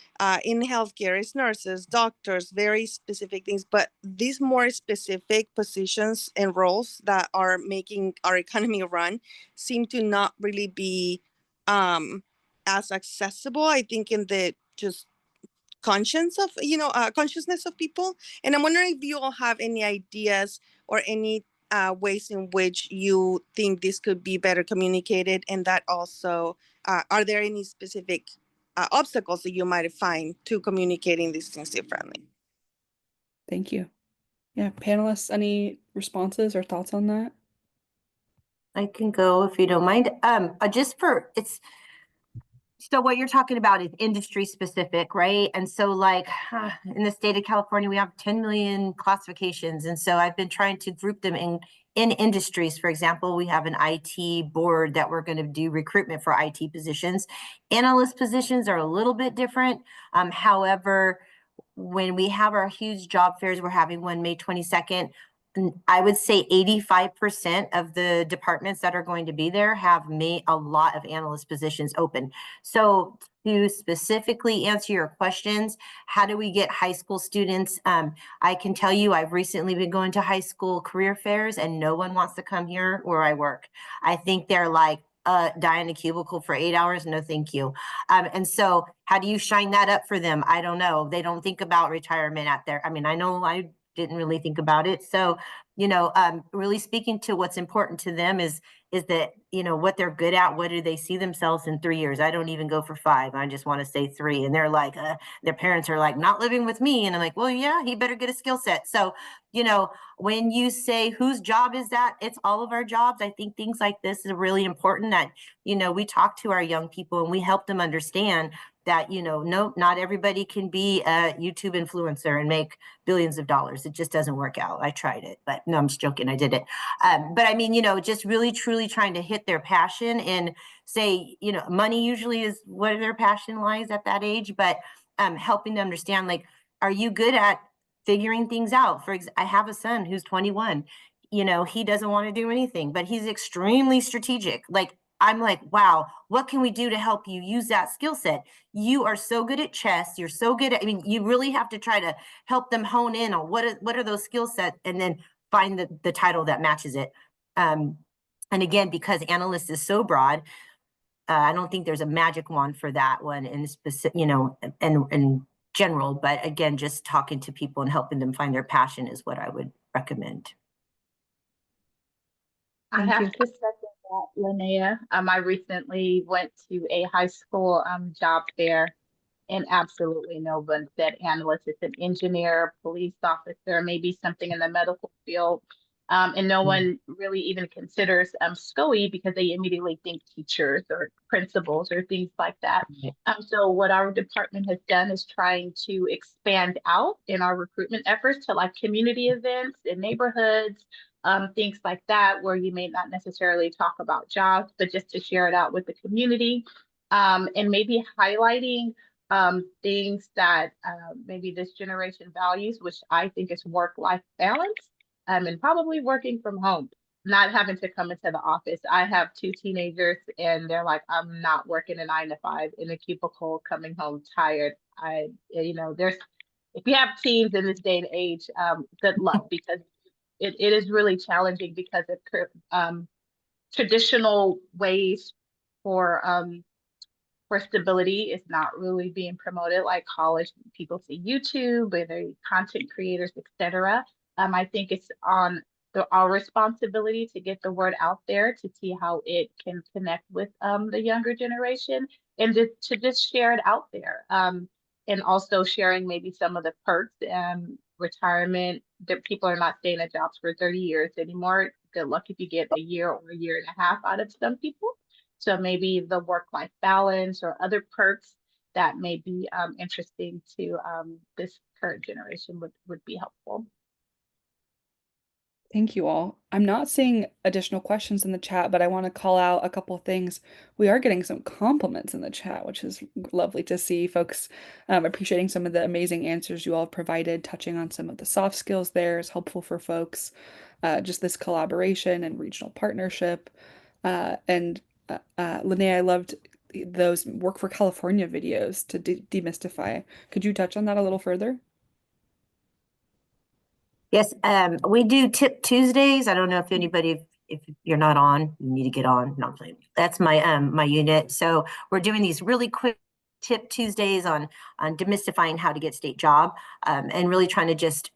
in healthcare, as nurses, doctors, very specific things. But these more specific positions and roles that are making our economy run seem to not really be as accessible, I think, in the just consciousness of people. And I'm wondering if you all have any ideas or any ways in which you think this could be better communicated, and that also are there any specific obstacles that you might find to communicating these things differently? Thank you. Yeah, panelists, any responses or thoughts on that? I can go if you don't mind. Just for it's so what you're talking about is industry specific, right? And so like in the state of California, we have 10 million classifications. And so I've been trying to group them in industries. For example, we have an IT board that we're going to do recruitment for IT positions. Analyst positions are a little bit different. However, when we have our huge job fairs, we're having one May 22nd. I would say 85% of the departments that are going to be there have made a lot of analyst positions open. So to specifically answer your questions, how do we get high school students? I can tell you, I've recently been going to high school career fairs and no one wants to come here where I work. I think they're like, die in a cubicle for 8 hours. No, thank you. And so how do you shine that up for them? I don't know. They don't think about retirement out there. I mean, I know I didn't really think about it. So, really speaking to what's important to them is that, what they're good at, what do they see themselves in 3 years? I don't even go for 5. I just want to say 3. And they're like, their parents are like, not living with me. And I'm like, well, yeah, he better get a skill set. So, when you say whose job is that, it's all of our jobs. I think things like this is really important that, we talk to our young people and we help them understand that, no, not everybody can be a YouTube influencer and make billions of dollars. It just doesn't work out. I tried it, but no, I'm just joking. I did it. But I mean, just really, truly trying to hit their passion and say, money usually is where their passion lies at that age, but helping them understand, like, are you good at figuring things out? I have a son who's 21. He doesn't want to do anything, but he's extremely strategic. Like, I'm like, wow, what can we do to help you use that skill set? You are so good at chess. You're so good at, I mean, you really have to try to help them hone in on what are those skill sets, and then find the title that matches it. And again, because analyst is so broad, I don't think there's a magic wand for that one in specific, and general, but again, just talking to people and helping them find their passion is what I would recommend. I Thank have you. to second that, Linnea. I recently went to a high school job fair, and absolutely no one said analyst. It's an engineer, police officer, maybe something in the medical field. And no one really even considers SCOE because they immediately think teachers or principals or things like that. So what our department has done is trying to expand out in our recruitment efforts to like community events in neighborhoods, things like that, where you may not necessarily talk about jobs, but just to share it out with the community, and maybe highlighting things that maybe this generation values, which I think is work-life balance, and probably working from home, not having to come into the office. I have two teenagers and they're like, I'm not working a 9 to 5 in a cubicle, coming home tired. There's, if you have teens in this day and age, good luck, because it is really challenging because of traditional ways for stability is not really being promoted like college. People see YouTube, and they content creators, etc. I think it's on our responsibility to get the word out there to see how it can connect with the younger generation, and to just share it out there. And also sharing maybe some of the perks and retirement, that people are not staying at jobs for 30 years anymore. Good luck if you get a year or a year and a half out of some people. So maybe the work-life balance or other perks that may be interesting to this current generation would be helpful. Thank you all. I'm not seeing additional questions in the chat, but I want to call out a couple of things. We are getting some compliments in the chat, which is lovely to see folks appreciating some of the amazing answers you all have provided, touching on some of the soft skills there is helpful for folks. Just this collaboration and regional partnership. And Linnea, I loved those Work for California videos to demystify. Could you touch on that a little further? Yes, we do Tip Tuesdays. I don't know if anybody, if you're not on, you need to get on. No, I'm playing. That's my my unit. So we're doing these really quick Tip Tuesdays on demystifying how to get state job, and really trying to just,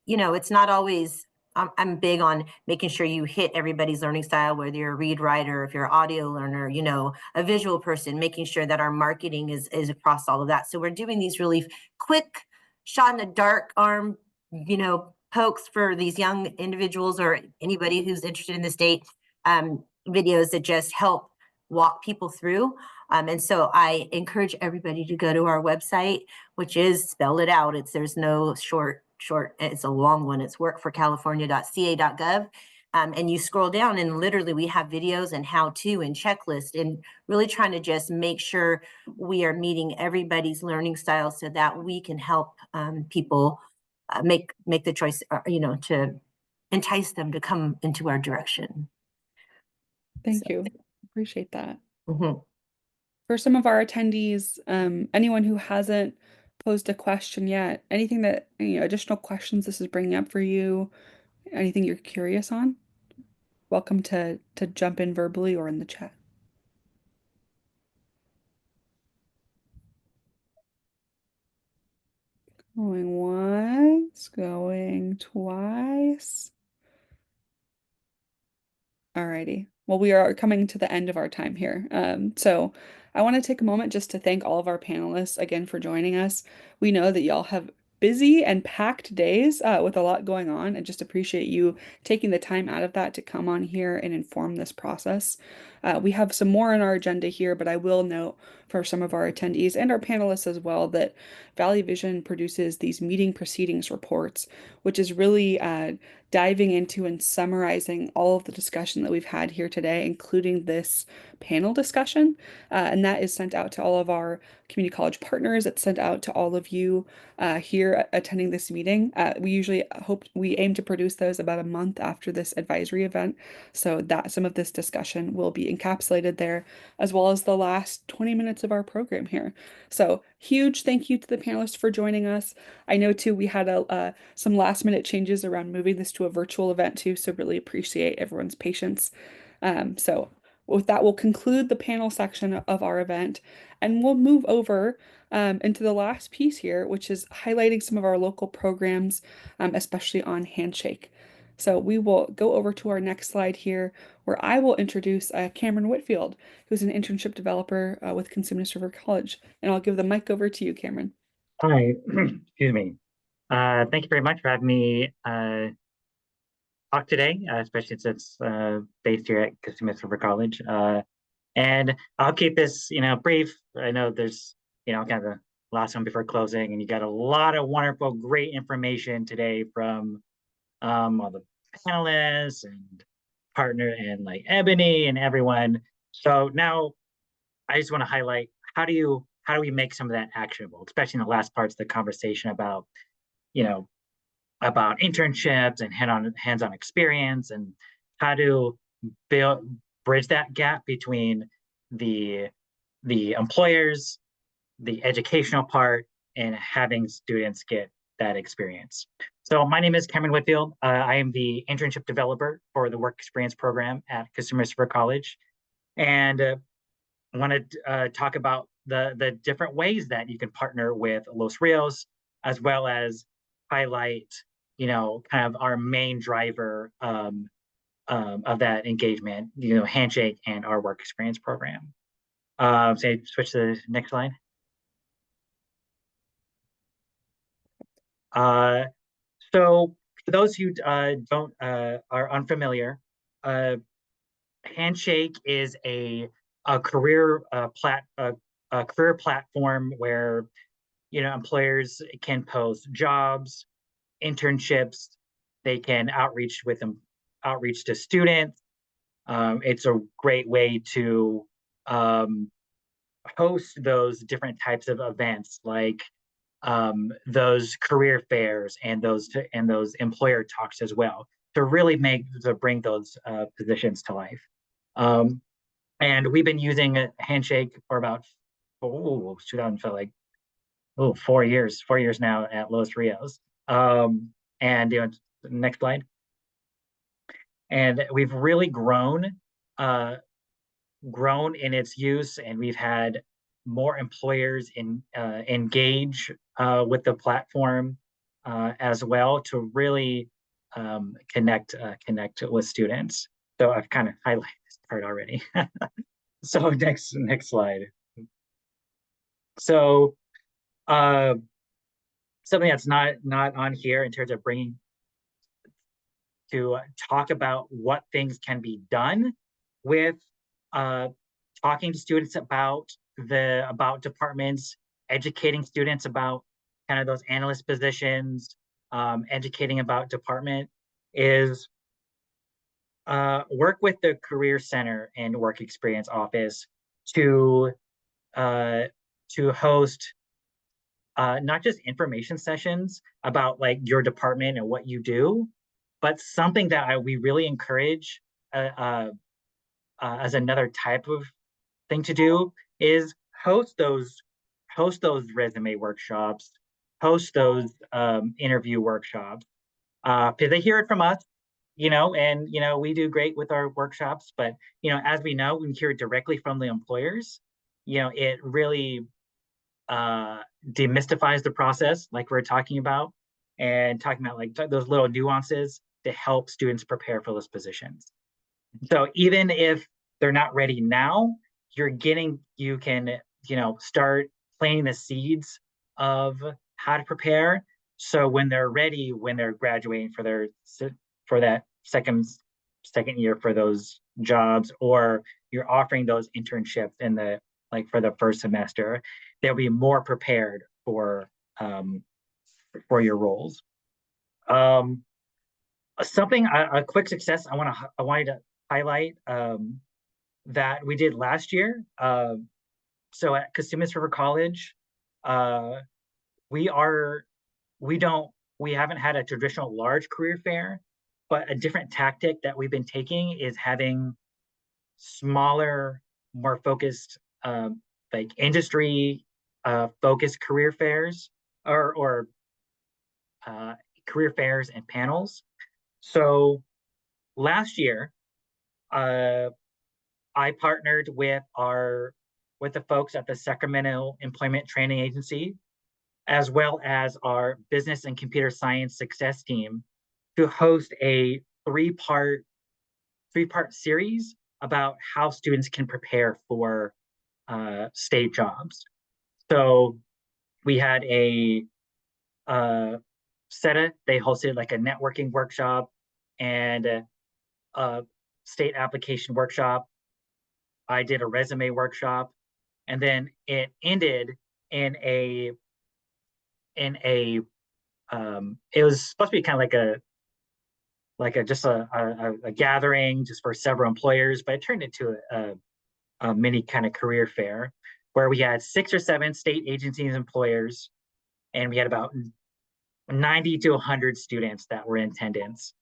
it's not always. I'm big on making sure you hit everybody's learning style, whether you're a read writer, if you're an audio learner, a visual person, making sure that our marketing is across all of that. So we're doing these really quick shot in the dark arm, pokes for these young individuals or anybody who's interested in the state, videos that just help walk people through. And so I encourage everybody to go to our website, which is, spell it out. There's no short, it's a long one. It's workforcalifornia.ca.gov. And you scroll down and literally we have videos and how-to and checklist, and really trying to just make sure we are meeting everybody's learning style so that we can help people make the choice, to entice them to come into our direction. Thank you. Appreciate that. Mhm. For some of our attendees, anyone who hasn't posed a question yet, anything that, additional questions this is bringing up for you, anything you're curious on, welcome to jump in verbally or in the chat. Going once, going twice. Alrighty. Well, we are coming to the end of our time here. So I want to take a moment just to thank all of our panelists again for joining us. We know that y'all have busy and packed days with a lot going on, and just appreciate you taking the time out of that to come on here and inform this process. We have some more on our agenda here, but I will note for some of our attendees and our panelists as well that Valley Vision produces these meeting proceedings reports, which is really diving into and summarizing all of the discussion that we've had here today, including this panel discussion. And that is sent out to all of our community college partners. It's sent out to all of you here attending this meeting. We aim to produce those about a month after this advisory event, so that some of this discussion will be encapsulated there, as well as the last 20 minutes of our program here. So huge thank you to the panelists for joining us. I know too we had some last minute changes around moving this to a virtual event too, so really appreciate everyone's patience. So With that, we'll conclude the panel section of our event, and we'll move over into the last piece here, which is highlighting some of our local programs, especially on Handshake. So we will go over to our next slide here, where I will introduce Cameron Whitfield, who's an internship developer with Cosumnes River College. And I'll give the mic over to you, Cameron. Hi, excuse me. Thank you very much for having me talk today, especially since it's based here at Cosumnes River College. And I'll keep this, brief. I know there's, kind of the last one before closing, and you got a lot of wonderful, great information today from all the panelists and partner and like Ebony and everyone. So now I just want to highlight how do we make some of that actionable, especially in the last parts of the conversation about, you know, about internships and hands-on experience, and how to bridge that gap between the employers, the educational part, and having students get that experience. So my name is Cameron Whitfield. I am the internship developer for the work experience program at Cosumnes River College, and I want to talk about the different ways that you can partner with Los Rios, as well as highlight, kind of our main driver of that engagement, Handshake and our work experience program. So switch to the next slide. So for those who are unfamiliar, Handshake is a career career platform where employers can post jobs, internships. They can outreach to students. It's a great way to host those different types of events, like those career fairs and those employer talks as well, to really bring those positions to life. And we've been using a Handshake for about 4 years now at Los Rios. And next slide. And we've really grown in its use, and we've had more employers engage with the platform as well, to really connect with students. So I've kind of highlighted this part already. So next slide. So something that's not on here in terms of bringing to talk about what things can be done with talking to students about departments, educating students about kind of those analyst positions, educating about department, is work with the Career Center and Work Experience Office to host not just information sessions about like your department and what you do, but something that we really encourage as another type of thing to do is host those resume workshops, host those interview workshops, because they hear it from us, and we do great with our workshops, but as we know, when we hear it directly from the employers, it really demystifies the process, like we're talking about, and talking about like those little nuances to help students prepare for those positions. So even if they're not ready now, you can start planting the seeds of how to prepare. So when they're ready, when they're graduating for that second year for those jobs, or you're offering those internships for the first semester, they'll be more prepared for your roles. A quick success I wanted to highlight that we did last year. So at Cosumnes River College, we haven't had a traditional large career fair, but a different tactic that we've been taking is having smaller, more focused, like industry focused career fairs, or career fairs and panels. So last year, I partnered with the folks at the Sacramento Employment Training Agency, as well as our business and computer science success team, to host a three-part series about how students can prepare for state jobs. So we had a SETA, they hosted like a networking workshop and a state application workshop. I did a resume workshop, and then it ended in a it was supposed to be kind of like a just a gathering just for several employers, but it turned into a mini kind of career fair where we had 6 or 7 state agencies employers, and we had about 90 to 100 students that were in attendance.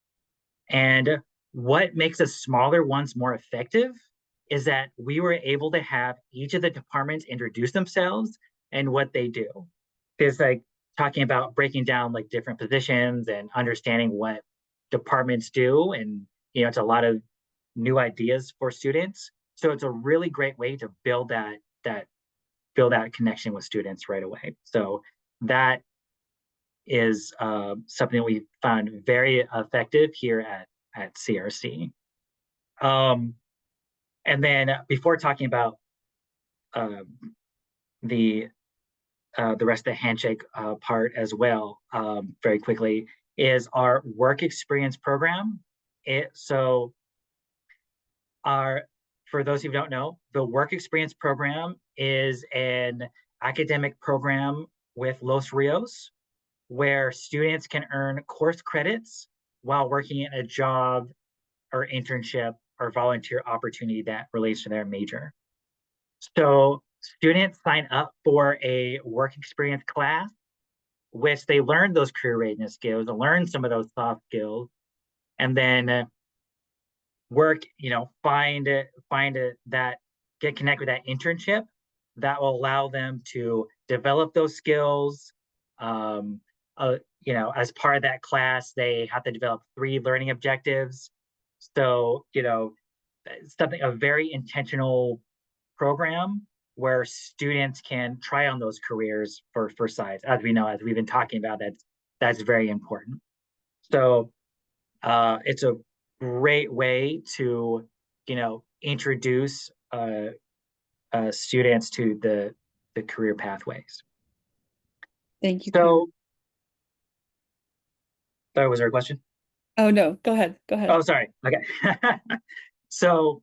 And what makes the smaller ones more effective is that we were able to have each of the departments introduce themselves and what they do. It's like talking about breaking down like different positions and understanding what departments do. And, you know, it's a lot of new ideas for students. So it's a really great way to build that connection with students right away. So that is something we found very effective here at CRC. And then before talking about the rest of the handshake part as well, very quickly, is our work experience program. For those who don't know, the work experience program is an academic program with Los Rios, where students can earn course credits while working in a job or internship or volunteer opportunity that relates to their major. So students sign up for a work experience class, which they learn those career readiness skills and learn some of those soft skills, and then work, get connected with that internship that will allow them to develop those skills. As part of that class, they have to develop 3 learning objectives. So, a very intentional program where students can try on those careers for size. As we know, as we've been talking about, that's very important. So it's a great way to, introduce students to the career pathways. Thank you. So, was there a question? Oh, no, go ahead. Go ahead. Oh, sorry. Okay. So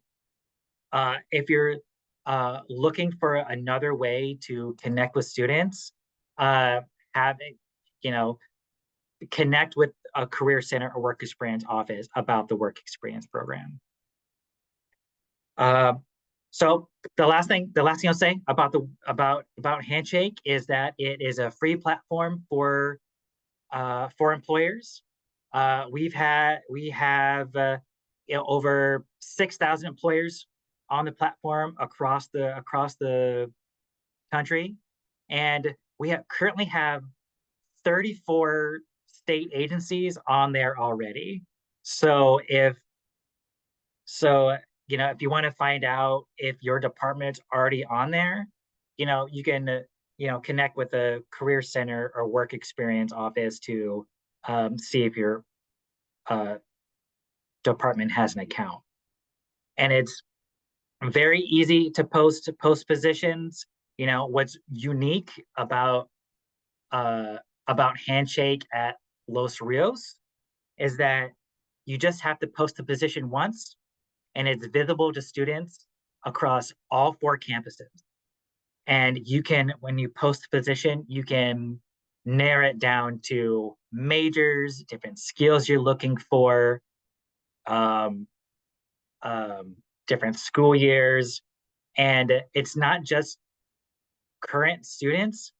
if you're looking for another way to connect with students, connect with a career center or work experience office about the work experience program. So the last thing I'll say about Handshake is that it is a free platform for employers. We have over 6,000 employers on the platform across the country, and we currently have 34 state agencies on there already. So if you want to find out if your department's already on there, you can connect with a career center or work experience office to see if your department has an account. And it's very easy to post positions. What's unique about Handshake at Los Rios is that you just have to post a position once, and it's visible to students across all 4 campuses. And when you post a position, you can narrow it down to majors, different skills you're looking for, different school years. And it's not just current students.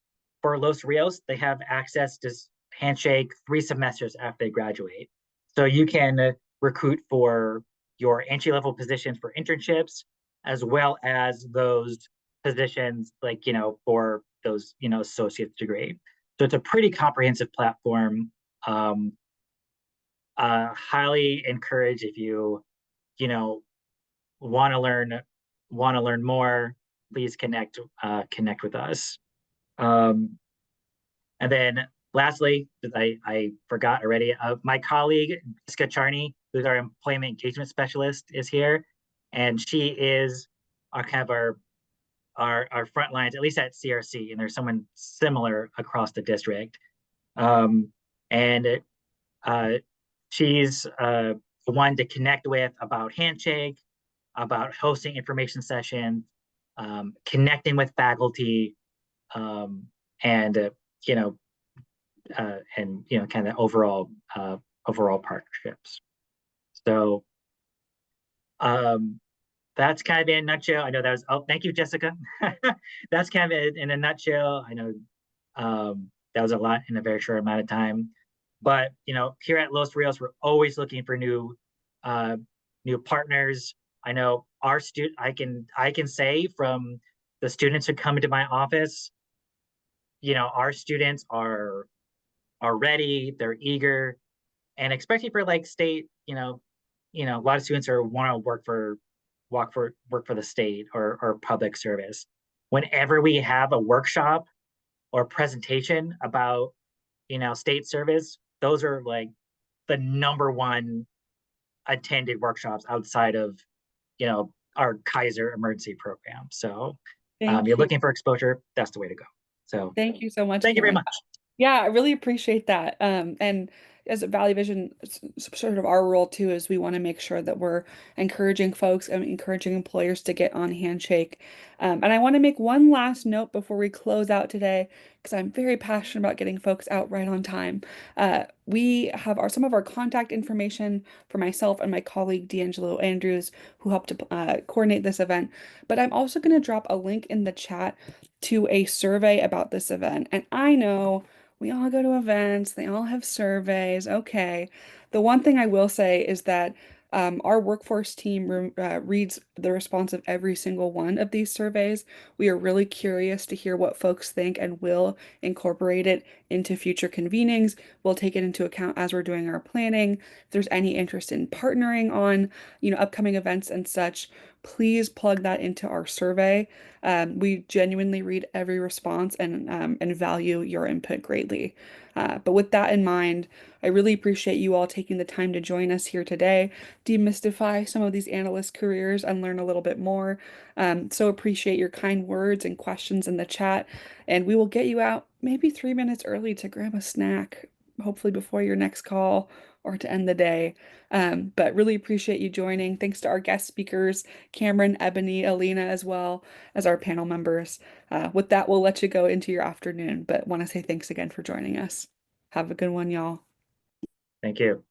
For Los Rios, they have access to Handshake 3 semesters after they graduate. So you can recruit for your entry-level positions for internships, as well as those positions for those, associate's degree. So it's a pretty comprehensive platform. Highly encourage if you want to learn want to learn more, please connect with us. And then lastly, I forgot already, my colleague, Jessica Charney, who's our employment engagement specialist, is here. And she is our kind of our front lines, at least at CRC, and there's someone similar across the district. And she's the one to connect with about Handshake, about hosting information sessions, connecting with faculty, and you know, and you know, kind of overall partnerships. So that's kind of in a nutshell. I know that was, oh, thank you, Jessica. That's kind of in a nutshell. I know that was a lot in a very short amount of time. But you know, here at Los Rios, we're always looking for new partners. I know our I can say from the students who come into my office, you know, our students are ready, they're eager, and especially for like state, you know, a lot of students are want to work for the state or public service. Whenever we have a workshop or presentation about, you know, state service, those are like the number one attended workshops outside of, you know, our Kaiser emergency program. So you're looking for exposure, that's the way to go. So thank you so much, thank you very Cameron. much. Yeah, I really appreciate that. And as a Valley Vision, sort of our role too is we want to make sure that we're encouraging folks and encouraging employers to get on Handshake. And I want to make one last note before we close out today, because I'm very passionate about getting folks out right on time. We have some of our contact information for myself and my colleague D'Angelo Andrews, who helped to coordinate this event. But I'm also going to drop a link in the chat to a survey about this event. And I know we all go to events, they all have surveys. Okay. The one thing I will say is that our workforce team reads the response of every single one of these surveys. We are really curious to hear what folks think and will incorporate it into future convenings. We'll take it into account as we're doing our planning. If there's any interest in partnering on, you know, upcoming events and such, please plug that into our survey. We genuinely read every response and value your input greatly. But with that in mind, I really appreciate you all taking the time to join us here today, demystify some of these analyst careers and learn a little bit more. So appreciate your kind words and questions in the chat. And we will get you out maybe 3 minutes early to grab a snack, hopefully before your next call or to end the day. But really appreciate you joining. Thanks to our guest speakers, Cameron, Ebony, Alina, as well as our panel members. With that, we'll let you go into your afternoon, but want to say thanks again for joining us. Have a good one, y'all. Thank you.